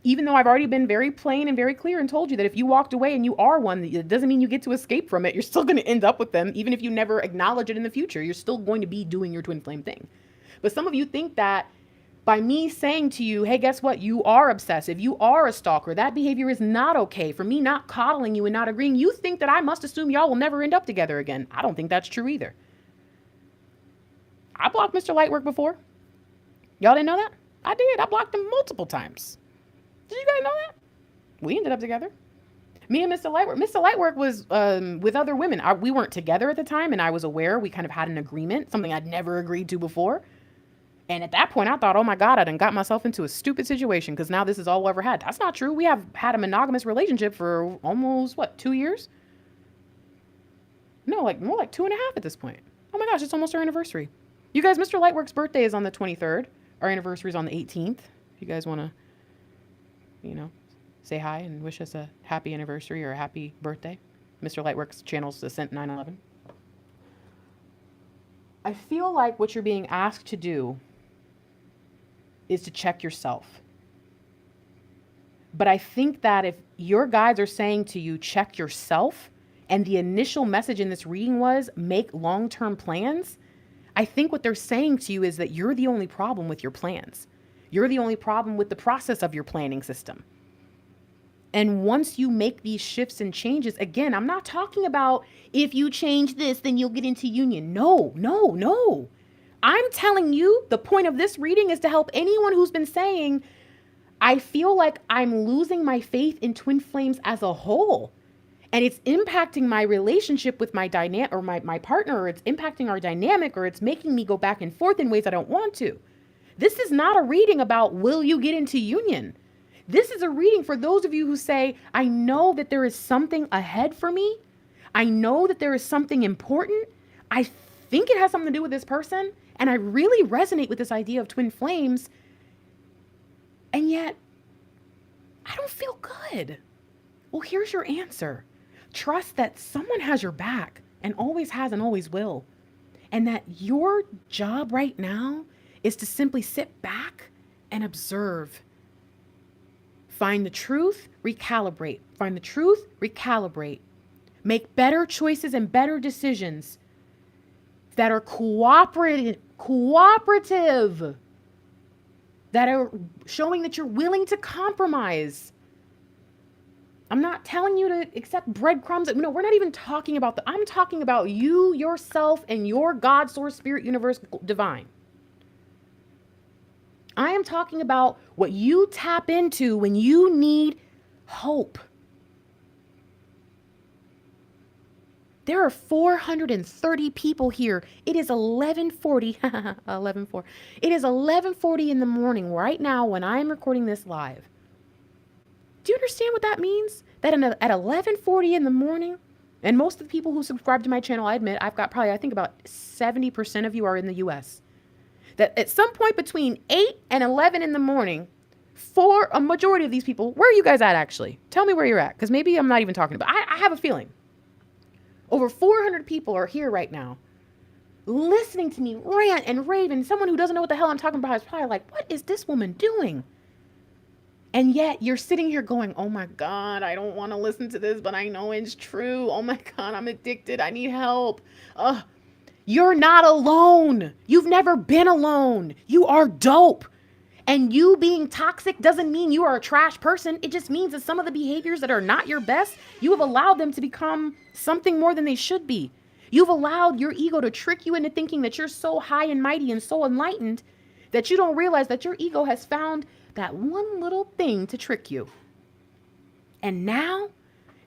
even though I've already been very plain and very clear and told you that if you walked away and you are one, it doesn't mean you get to escape from it. You're still going to end up with them. Even if you never acknowledge it in the future, you're still going to be doing your twin flame thing. But some of you think that by me saying to you, hey, guess what? You are obsessive. You are a stalker. That behavior is not okay. For me not coddling you and not agreeing, you think that I must assume y'all will never end up together again. I don't think that's true either. I blocked Mr. Lightwork before. Y'all didn't know that? I did. I blocked him multiple times. Did you guys know that? We ended up together. Me and Mr. Lightwork. Mr. Lightwork was with other women. We weren't together at the time, and I was aware. We kind of had an agreement, something I'd never agreed to before. And at that point, I thought, oh my God, I done got myself into a stupid situation because now this is all we ever had. That's not true. We have had a monogamous relationship for almost, 2 years? No, more like 2.5 at this point. Oh my gosh, it's almost our anniversary. You guys, Mr. Lightwork's birthday is on the 23rd. Our anniversary is on the 18th. If you guys want to, say hi and wish us a happy anniversary or a happy birthday. Mr. Lightwork's channel's Ascent 911. I feel like what you're being asked to do is to check yourself. But I think that if your guides are saying to you, check yourself, and the initial message in this reading was make long-term plans, I think what they're saying to you is that you're the only problem with your plans. You're the only problem with the process of your planning system. And once you make these shifts and changes, again, I'm not talking about if you change this, then you'll get into union. No. I'm telling you, the point of this reading is to help anyone who's been saying, I feel like I'm losing my faith in twin flames as a whole. And it's impacting my relationship with my dynamic or my partner, or it's impacting our dynamic, or it's making me go back and forth in ways I don't want to. This is not a reading about will you get into union. This is a reading for those of you who say, I know that there is something ahead for me. I know that there is something important. I think it has something to do with this person. And I really resonate with this idea of twin flames. And yet, I don't feel good. Well, here's your answer. Trust that someone has your back and always has and always will. And that your job right now is to simply sit back and observe. Find the truth, recalibrate. Find the truth, recalibrate. Make better choices and better decisions that are cooperative, that are showing that you're willing to compromise. I'm not telling you to accept breadcrumbs. No, we're not even talking about I'm talking about you, yourself, and your God, source, spirit, universe, divine. I am talking about what you tap into when you need hope. There are 430 people here. It is 11:40. 11:40. It is 11:40 in the morning right now when I am recording this live. Do you understand what that means? That at 11:40 in the morning, and most of the people who subscribe to my channel, I admit, I've got probably, I think about 70% of you are in the US. That at some point between 8 and 11 in the morning, for a majority of these people, where are you guys at actually? Tell me where you're at, because maybe I'm not even talking about, I have a feeling. Over 400 people are here right now, listening to me rant and rave, and someone who doesn't know what the hell I'm talking about is probably like, what is this woman doing? And yet you're sitting here going, oh my God, I don't want to listen to this, but I know it's true. Oh my God, I'm addicted. I need help. You're not alone. You've never been alone. You are dope. And you being toxic doesn't mean you are a trash person. It just means that some of the behaviors that are not your best, you have allowed them to become something more than they should be. You've allowed your ego to trick you into thinking that you're so high and mighty and so enlightened that you don't realize that your ego has found that one little thing to trick you. And now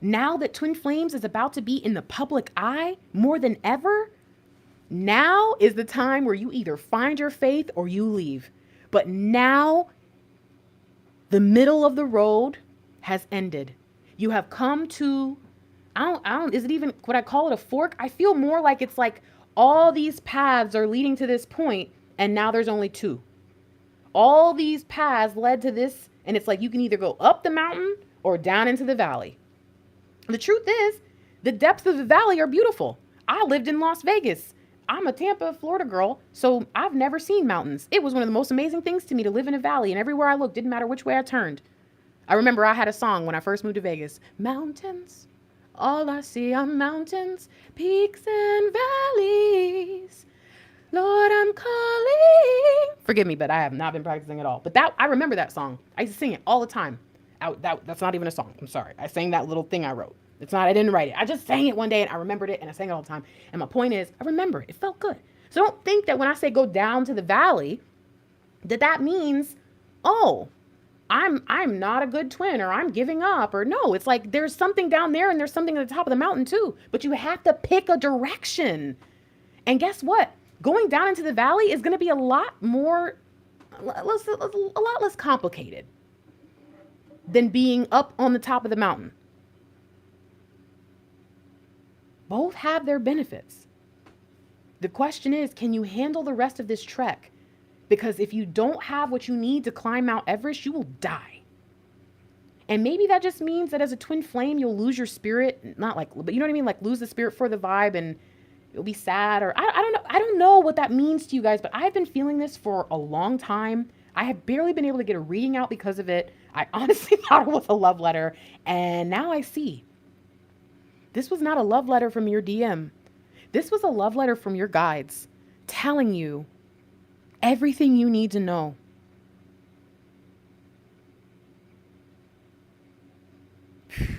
that Twin Flames is about to be in the public eye more than ever, now is the time where you either find your faith or you leave. But now the middle of the road has ended. You have come to, is it even, would I call it a fork? I feel more like it's like all these paths are leading to this point and now there's only two. All these paths led to this, and it's like you can either go up the mountain or down into the valley. The truth is, the depths of the valley are beautiful. I lived in Las Vegas. I'm a Tampa, Florida girl, so I've never seen mountains. It was one of the most amazing things to me to live in a valley, and everywhere I looked, didn't matter which way I turned. I remember I had a song when I first moved to Vegas. Mountains, all I see are mountains, peaks and valleys. Lord, I'm calling. Forgive me, but I have not been practicing at all. But I remember that song. I used to sing it all the time. That's not even a song. I'm sorry. I sang that little thing I wrote. I didn't write it. I just sang it one day and I remembered it and I sang it all the time. And my point is, I remember it. It felt good. So don't think that when I say go down to the valley, that means, oh, I'm not a good twin or I'm giving up or no. It's like there's something down there and there's something at the top of the mountain too. But you have to pick a direction. And guess what? Going down into the valley is going to be a lot less complicated than being up on the top of the mountain. Both have their benefits. The question is, can you handle the rest of this trek? Because if you don't have what you need to climb Mount Everest, you will die. And maybe that just means that as a twin flame, you'll lose your spirit, but you know what I mean? Like lose the spirit for the vibe and you'll be sad or I don't know. I don't know what that means to you guys, but I've been feeling this for a long time. I have barely been able to get a reading out because of it. I honestly thought it was a love letter. And now I see. This was not a love letter from your DM. This was a love letter from your guides telling you everything you need to know. Man.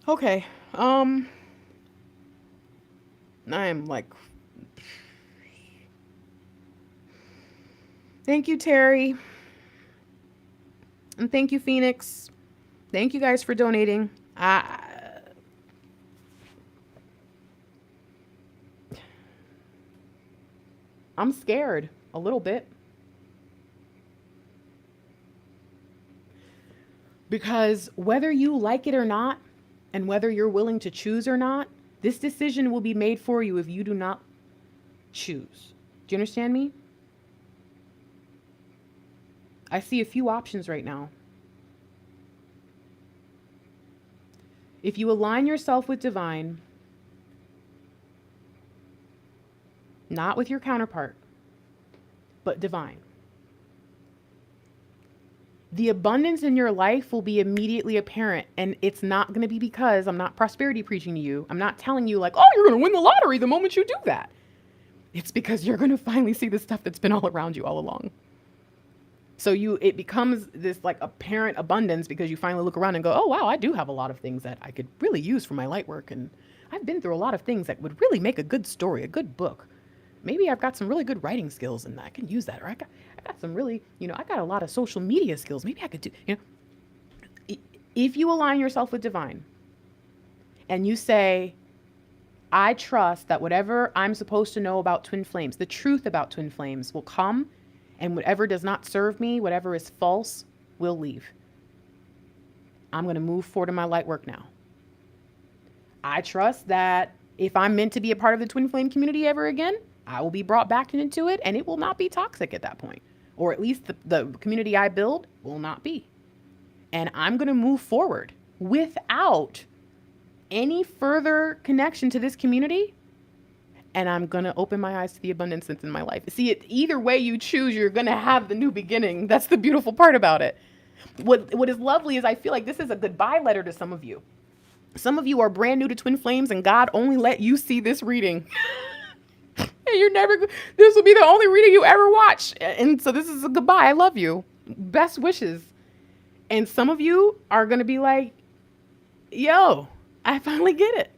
Okay. I'm like, thank you, Terry. And thank you, Phoenix. Thank you guys for donating. I'm scared a little bit. Because whether you like it or not, And whether you're willing to choose or not, this decision will be made for you if you do not choose. Do you understand me? I see a few options right now. If you align yourself with divine, not with your counterpart, but divine, the abundance in your life will be immediately apparent. And it's not going to be because I'm not prosperity preaching to you. I'm not telling you like, oh, you're going to win the lottery the moment you do that. It's because you're going to finally see the stuff that's been all around you all along. So it becomes this like apparent abundance because you finally look around and go, oh, wow, I do have a lot of things that I could really use for my light work. And I've been through a lot of things that would really make a good story, a good book. Maybe I've got some really good writing skills and I can use that. Or I got some really, I got a lot of social media skills. Maybe I could do, if you align yourself with divine and you say, I trust that whatever I'm supposed to know about twin flames, the truth about twin flames will come, and whatever does not serve me, whatever is false, will leave. I'm going to move forward in my light work now. I trust that if I'm meant to be a part of the twin flame community ever again, I will be brought back into it and it will not be toxic at that point. Or at least the community I build will not be. And I'm going to move forward without any further connection to this community. And I'm going to open my eyes to the abundance that's in my life. See, either way you choose, you're going to have the new beginning. That's the beautiful part about it. What is lovely is I feel like this is a goodbye letter to some of you. Some of you are brand new to twin flames and God only let you see this reading. And this will be the only reading you ever watch. And so this is a goodbye. I love you. Best wishes. And some of you are going to be like, yo, I finally get it.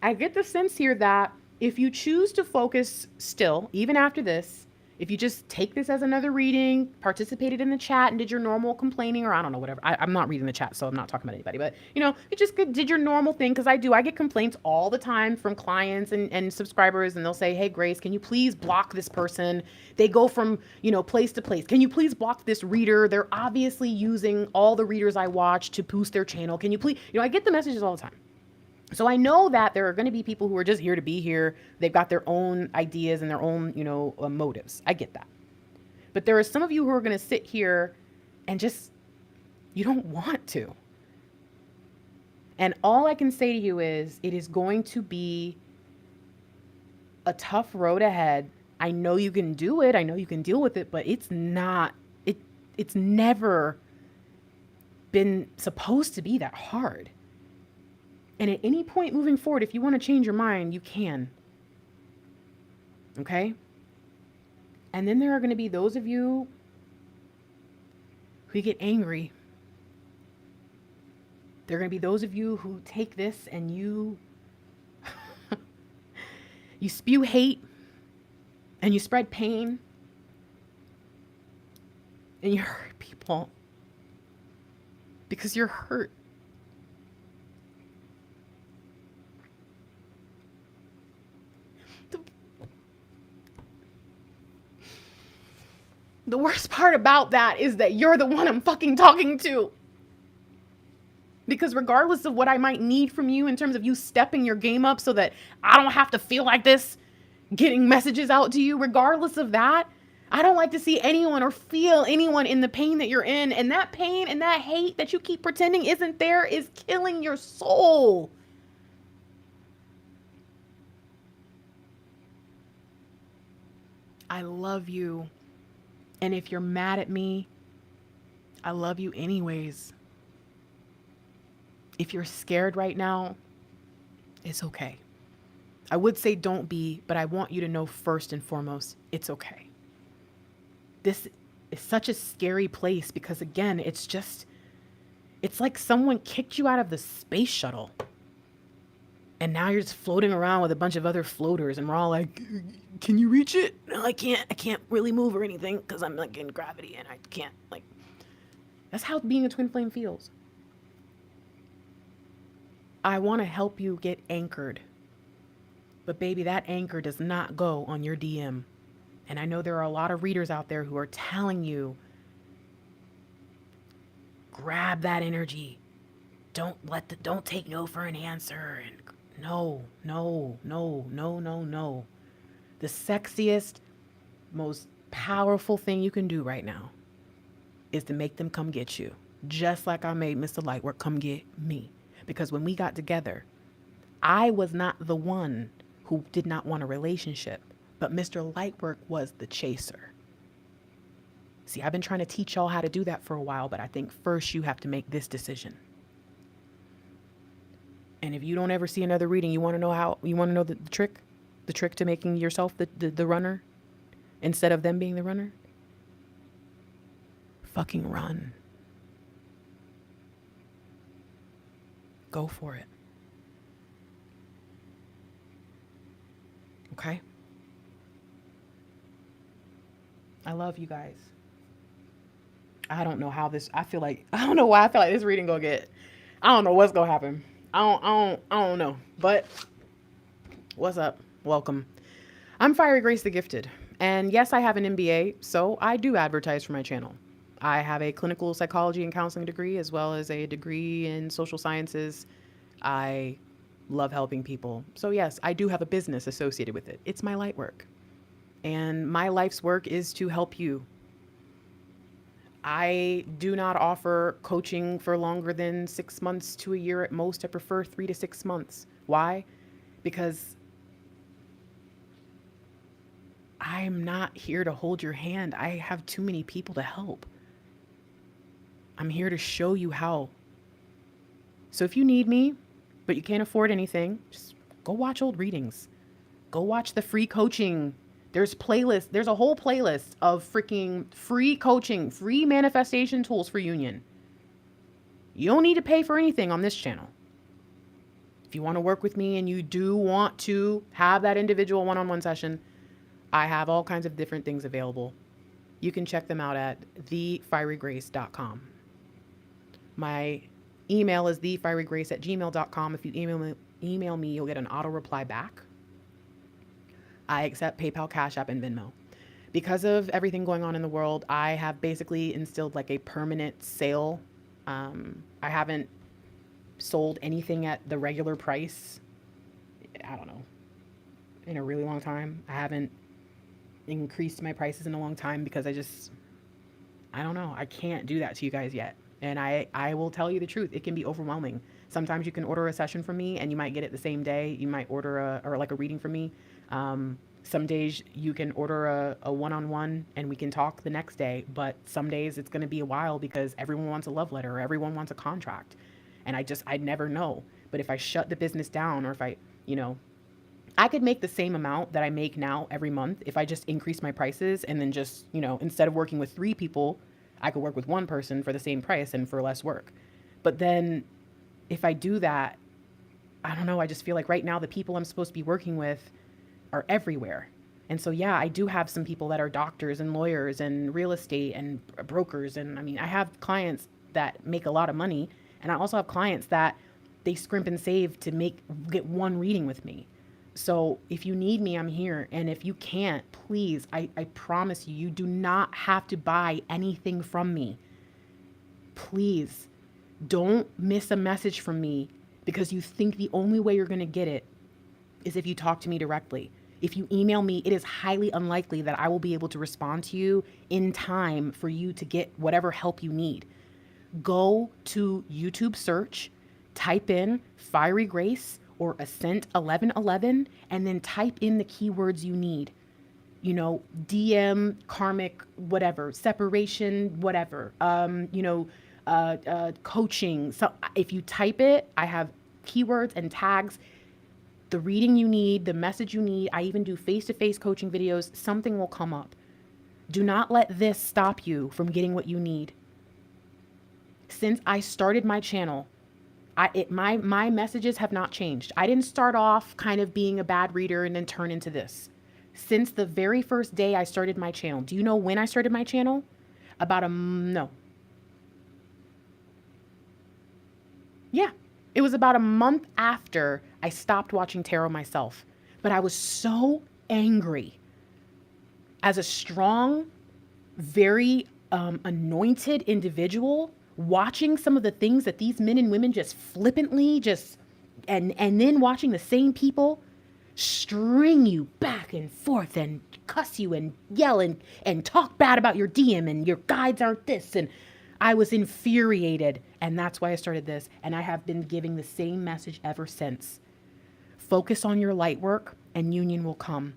I get the sense here that if you choose to focus still, even after this, if you just take this as another reading, participated in the chat and did your normal complaining, or I don't know, whatever. I'm not reading the chat, so I'm not talking about anybody, but you just did your normal thing. Cause I get complaints all the time from clients and subscribers, and they'll say, hey, Grace, can you please block this person? They go from, place to place. Can you please block this reader? They're obviously using all the readers I watch to boost their channel. Can you please, I get the messages all the time. So I know that there are going to be people who are just here to be here. They've got their own ideas and their own, motives. I get that. But there are some of you who are going to sit here and just, you don't want to. And all I can say to you is it is going to be a tough road ahead. I know you can do it. I know you can deal with it, but it's never been supposed to be that hard. And at any point moving forward, if you want to change your mind, you can. Okay? And then there are going to be those of you who get angry. There are going to be those of you who take this and you spew hate and you spread pain and you hurt people because you're hurt. The worst part about that is that you're the one I'm fucking talking to. Because regardless of what I might need from you in terms of you stepping your game up so that I don't have to feel like this, getting messages out to you, regardless of that, I don't like to see anyone or feel anyone in the pain that you're in. And that pain and that hate that you keep pretending isn't there is killing your soul. I love you. And if you're mad at me, I love you anyways. If you're scared right now, it's okay. I would say don't be, but I want you to know first and foremost, it's okay. This is such a scary place because again, it's like someone kicked you out of the space shuttle. And now you're just floating around with a bunch of other floaters and we're all like, can you reach it? No, I can't really move or anything because I'm like in gravity and I can't that's how being a twin flame feels. I want to help you get anchored. But baby, that anchor does not go on your DM. And I know there are a lot of readers out there who are telling you, grab that energy. don't take no for an answer. And no, no, no, no, no, no. The sexiest, most powerful thing you can do right now is to make them come get you. Just like I made Mr. Lightwork come get me. Because when we got together, I was not the one who did not want a relationship, but Mr. Lightwork was the chaser. See, I've been trying to teach y'all how to do that for a while, but I think first you have to make this decision. And if you don't ever see another reading, you want to know the trick to making yourself the runner instead of them being the runner? Fucking run. Go for it. Okay? I love you guys. I don't know how this, I don't know why I feel like this reading gonna get, I don't know what's gonna happen. I don't know. But what's up? Welcome. I'm Fiery Grace the Gifted. And yes, I have an MBA, so I do advertise for my channel. I have a clinical psychology and counseling degree, as well as a degree in social sciences. I love helping people. So yes, I do have a business associated with it. It's my light work. And my life's work is to help you. I do not offer coaching for longer than 6 months to a year at most. I prefer 3 to 6 months. Why? Because I'm not here to hold your hand. I have too many people to help. I'm here to show you how. So if you need me, but you can't afford anything, just go watch old readings. Go watch the free coaching. There's playlists. There's a whole playlist of freaking free coaching, free manifestation tools for union. You don't need to pay for anything on this channel. If you want to work with me and you do want to have that individual one-on-one session, I have all kinds of different things available. You can check them out at thefierygrace.com. My email is thefierygrace@gmail.com. If you email me, you'll get an auto reply back. I accept PayPal, Cash App, and Venmo. Because of everything going on in the world, I have basically instilled like a permanent sale. I haven't sold anything at the regular price, I don't know, in a really long time. I haven't increased my prices in a long time because I don't know. I can't do that to you guys yet. And I will tell you the truth. It can be overwhelming. Sometimes you can order a session from me and you might get it the same day. You might order a reading from me. Some days you can order a one-on-one and we can talk the next day, but some days it's going to be a while because everyone wants a love letter or everyone wants a contract. And I never know. But if I shut the business down, or if I could make the same amount that I make now every month if I just increase my prices, and then just, instead of working with 3 people, I could work with 1 person for the same price and for less work. But then if I do that, I don't know, I just feel like right now the people I'm supposed to be working with are everywhere. And so, yeah, I do have some people that are doctors and lawyers and real estate and brokers. And I have clients that make a lot of money. And I also have clients that they scrimp and save to get 1 reading with me. So if you need me, I'm here. And if you can't, please, I promise you, you do not have to buy anything from me. Please don't miss a message from me because you think the only way you're going to get it is if you talk to me directly. If you email me, it is highly unlikely that I will be able to respond to you in time for you to get whatever help you need. Go to YouTube search, type in Fiery Grace or ASCENT 1111, and then type in the keywords you need. DM, karmic, whatever, separation, whatever, coaching. So if you type it, I have keywords and tags, the reading you need, the message you need. I even do face-to-face coaching videos. Something will come up. Do not let this stop you from getting what you need. Since I started my channel, my messages have not changed. I didn't start off kind of being a bad reader and then turn into this. Since the very first day I started my channel. Do you know when I started my channel? Yeah, it was about a month after I stopped watching tarot myself. But I was so angry. As a strong, very anointed individual, watching some of the things that these men and women just flippantly and then watching the same people string you back and forth and cuss you and yell and talk bad about your DM and your guides aren't this. And I was infuriated. And that's why I started this. And I have been giving the same message ever since. Focus on your light work and union will come.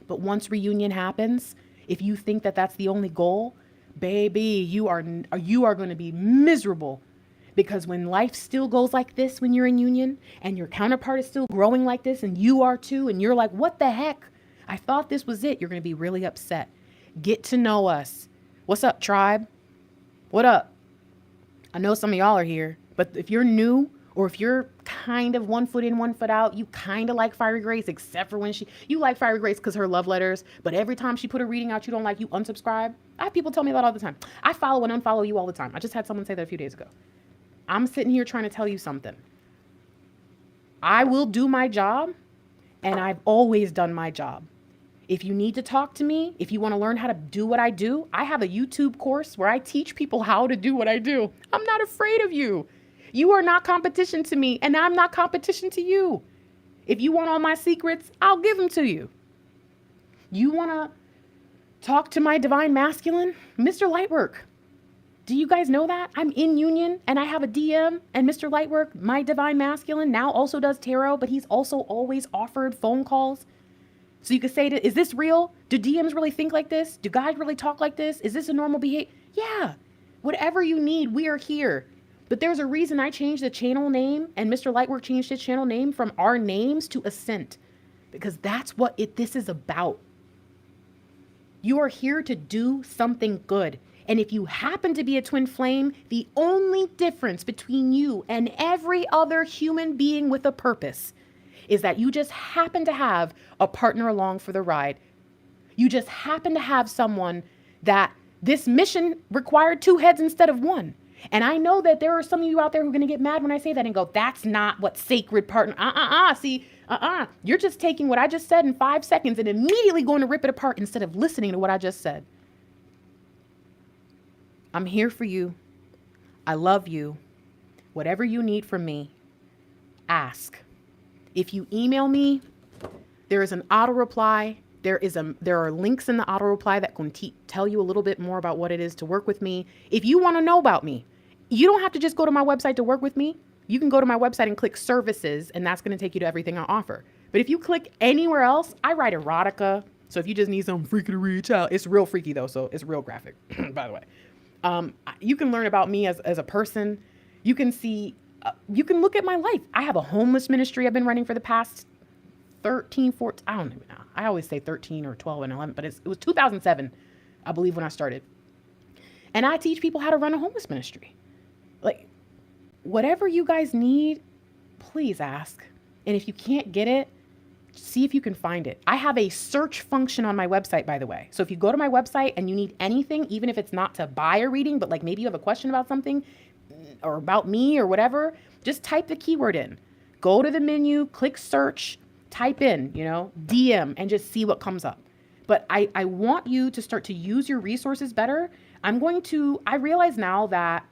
But once reunion happens, if you think that that's the only goal, baby, you are going to be miserable. Because when life still goes like this when you're in union and your counterpart is still growing like this and you are too, and you're like, what the heck? I thought this was it. You're going to be really upset. Get to know us. What's up, tribe? What up? I know some of y'all are here, but if you're new or if you're kind of 1 foot in, 1 foot out, you kind of like Fiery Grace, except for when you like Fiery Grace because her love letters, but every time she put a reading out you don't like, you unsubscribe. I have people tell me that all the time. I follow and unfollow you all the time. I just had someone say that a few days ago. I'm sitting here trying to tell you something. I will do my job, and I've always done my job. If you need to talk to me, if you want to learn how to do what I do, I have a YouTube course where I teach people how to do what I do. I'm not afraid of you. You are not competition to me, and I'm not competition to you. If you want all my secrets, I'll give them to you. You want to talk to my divine masculine? Mr. Lightwork. Do you guys know that? I'm in union and I have a DM, and Mr. Lightwork, my divine masculine, now also does tarot, but he's also always offered phone calls. So you could say, is this real? Do DMs really think like this? Do guys really talk like this? Is this a normal behavior? Yeah. Whatever you need, we are here. But there's a reason I changed the channel name and Mr. Lightwork changed his channel name from our names to ASCENT, because that's what this is about. You are here to do something good. And if you happen to be a twin flame, the only difference between you and every other human being with a purpose is that you just happen to have a partner along for the ride. You just happen to have someone that this mission required 2 heads instead of 1. And I know that there are some of you out there who are going to get mad when I say that and go, that's not what sacred partner, You're just taking what I just said in 5 seconds and immediately going to rip it apart instead of listening to what I just said. I'm here for you. I love you. Whatever you need from me, ask. If you email me, there is an auto reply. There are links in the auto reply that can tell you a little bit more about what it is to work with me. If you want to know about me, you don't have to just go to my website to work with me. You can go to my website and click services, and that's going to take you to everything I offer. But if you click anywhere else, I write erotica. So if you just need something freaky to read, child, it's real freaky though. So it's real graphic, by the way. You can learn about me as a person. You can see, you can look at my life. I have a homeless ministry I've been running for the past 13, 14, I don't even know. I always say 13 or 12 and 11, but it was 2007, I believe, when I started. And I teach people how to run a homeless ministry. Like, whatever you guys need, please ask. And if you can't get it, see if you can find it. I have a search function on my website, by the way. So if you go to my website and you need anything, even if it's not to buy a reading, but like maybe you have a question about something or about me or whatever, just type the keyword in. Go to the menu, click search, type in, DM, and just see what comes up. But I want you to start to use your resources better. I realize now that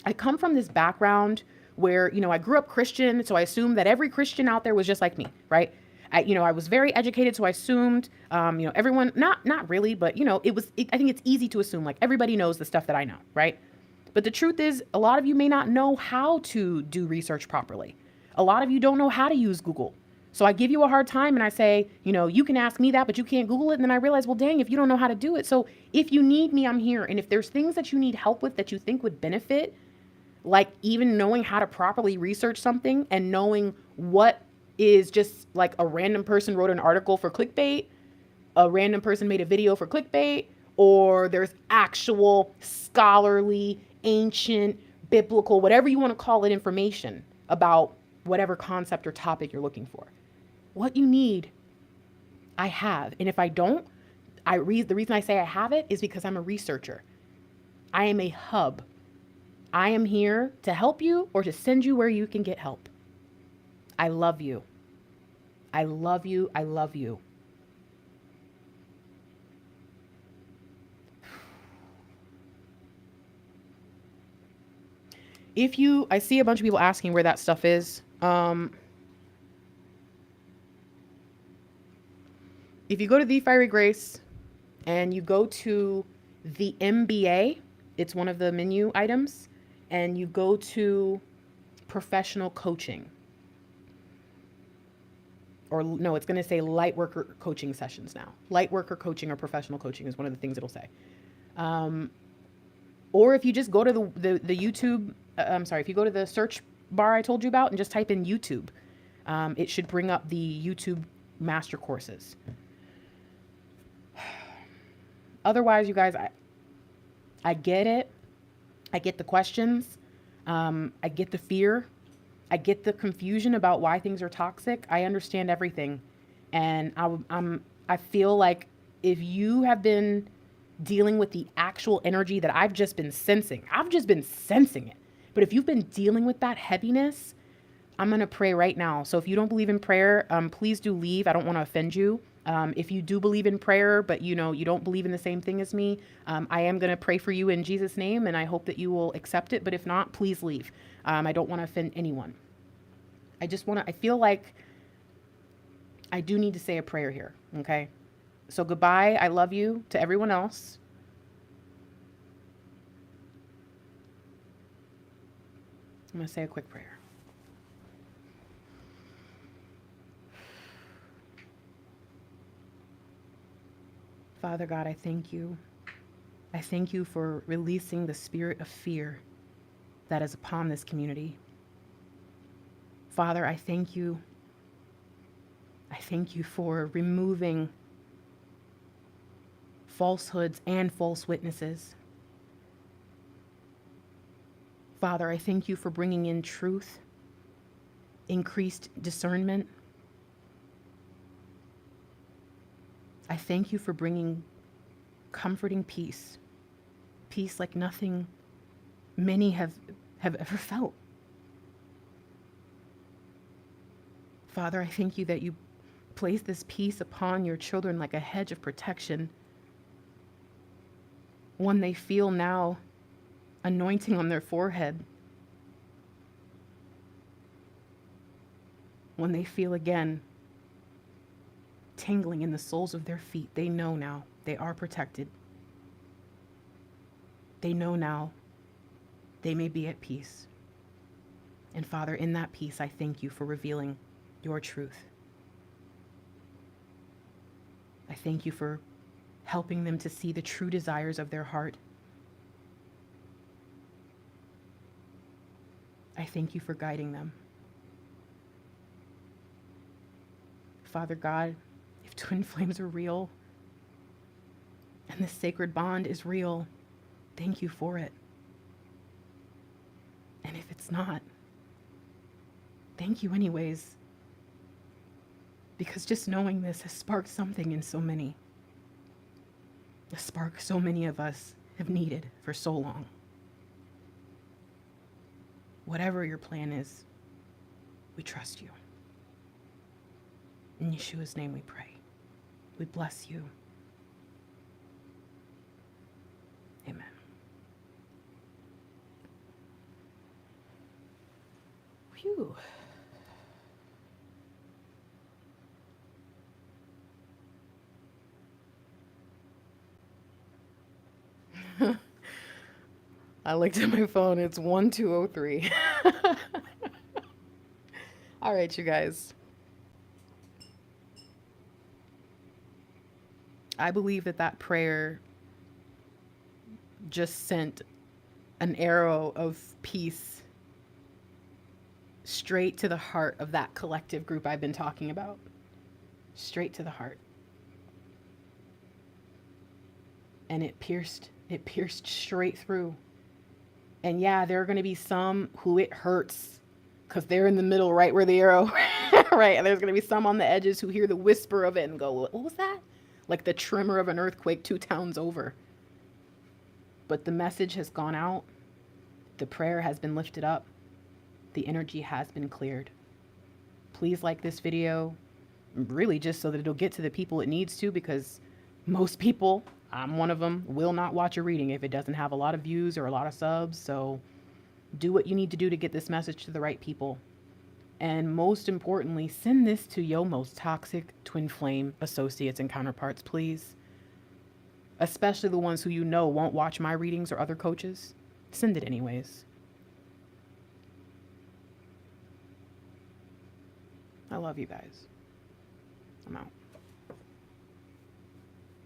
I come from this background where, I grew up Christian. So I assumed that every Christian out there was just like me, right? I was very educated, so I assumed, everyone, not really, but, I think it's easy to assume, like, everybody knows the stuff that I know, right? But the truth is, a lot of you may not know how to do research properly. A lot of you don't know how to use Google. So I give you a hard time and I say, you can ask me that, but you can't Google it. And then I realize, well, dang, if you don't know how to do it. So if you need me, I'm here. And if there's things that you need help with that you think would benefit, like even knowing how to properly research something and knowing what is just like a random person wrote an article for clickbait, a random person made a video for clickbait, or there's actual scholarly, ancient, biblical, whatever you want to call it, information about whatever concept or topic you're looking for. What you need, I have. And if I don't, the reason I say I have it is because I'm a researcher. I am a hub. I am here to help you or to send you where you can get help. I love you. I love you. I love you. I see a bunch of people asking where that stuff is. If you go to The Fiery Grace and you go to the MBA, it's one of the menu items, and you go to professional coaching. Or no, it's going to say light worker coaching sessions now. Light worker coaching or professional coaching is one of the things it'll say. Or if you just go to the YouTube, if you go to the search bar I told you about and just type in YouTube, it should bring up the YouTube master courses. Otherwise, you guys, I get it. I get the questions. I get the fear. I get the confusion about why things are toxic. I understand everything. And I feel like if you have been dealing with the actual energy that I've just been sensing it. But if you've been dealing with that heaviness, I'm going to pray right now. So if you don't believe in prayer, please do leave. I don't want to offend you. If you do believe in prayer, but you don't believe in the same thing as me, I am going to pray for you in Jesus' name, and I hope that you will accept it. But if not, please leave. I don't want to offend anyone. I feel like I do need to say a prayer here. Okay. So goodbye. I love you to everyone else. I'm going to say a quick prayer. Father God, I thank you. I thank you for releasing the spirit of fear that is upon this community. Father, I thank you. I thank you for removing falsehoods and false witnesses. Father, I thank you for bringing in truth, increased discernment. I thank you for bringing comforting peace, peace like nothing many have ever felt. Father, I thank you that you place this peace upon your children like a hedge of protection. One they feel now anointing on their forehead. When they feel again tingling in the soles of their feet, they know now they are protected. They know now they may be at peace. And Father, in that peace, I thank you for revealing your truth. I thank you for helping them to see the true desires of their heart. I thank you for guiding them. Father God, if twin flames are real and the sacred bond is real, thank you for it. And if it's not, thank you anyways. Because just knowing this has sparked something in so many. A spark so many of us have needed for so long. Whatever your plan is, we trust you. In Yeshua's name we pray. We bless you. Amen. Phew. I looked at my phone. It's 1203. All right, you guys. I believe that prayer just sent an arrow of peace straight to the heart of that collective group I've been talking about. Straight to the heart. And it pierced straight through. And yeah, there are going to be some who it hurts because they're in the middle, right where the arrow, right? And there's going to be some on the edges who hear the whisper of it and go, what was that? Like the tremor of an earthquake 2 towns over. But the message has gone out. The prayer has been lifted up. The energy has been cleared. Please like this video, really just so that it'll get to the people it needs to, because most people, I'm one of them, will not watch a reading if it doesn't have a lot of views or a lot of subs. So Do what you need to do to get this message to the right people. And most importantly, send this to your most toxic twin flame associates and counterparts, please. Especially the ones who you know won't watch my readings or other coaches. Send it anyways. I love you guys. I'm out.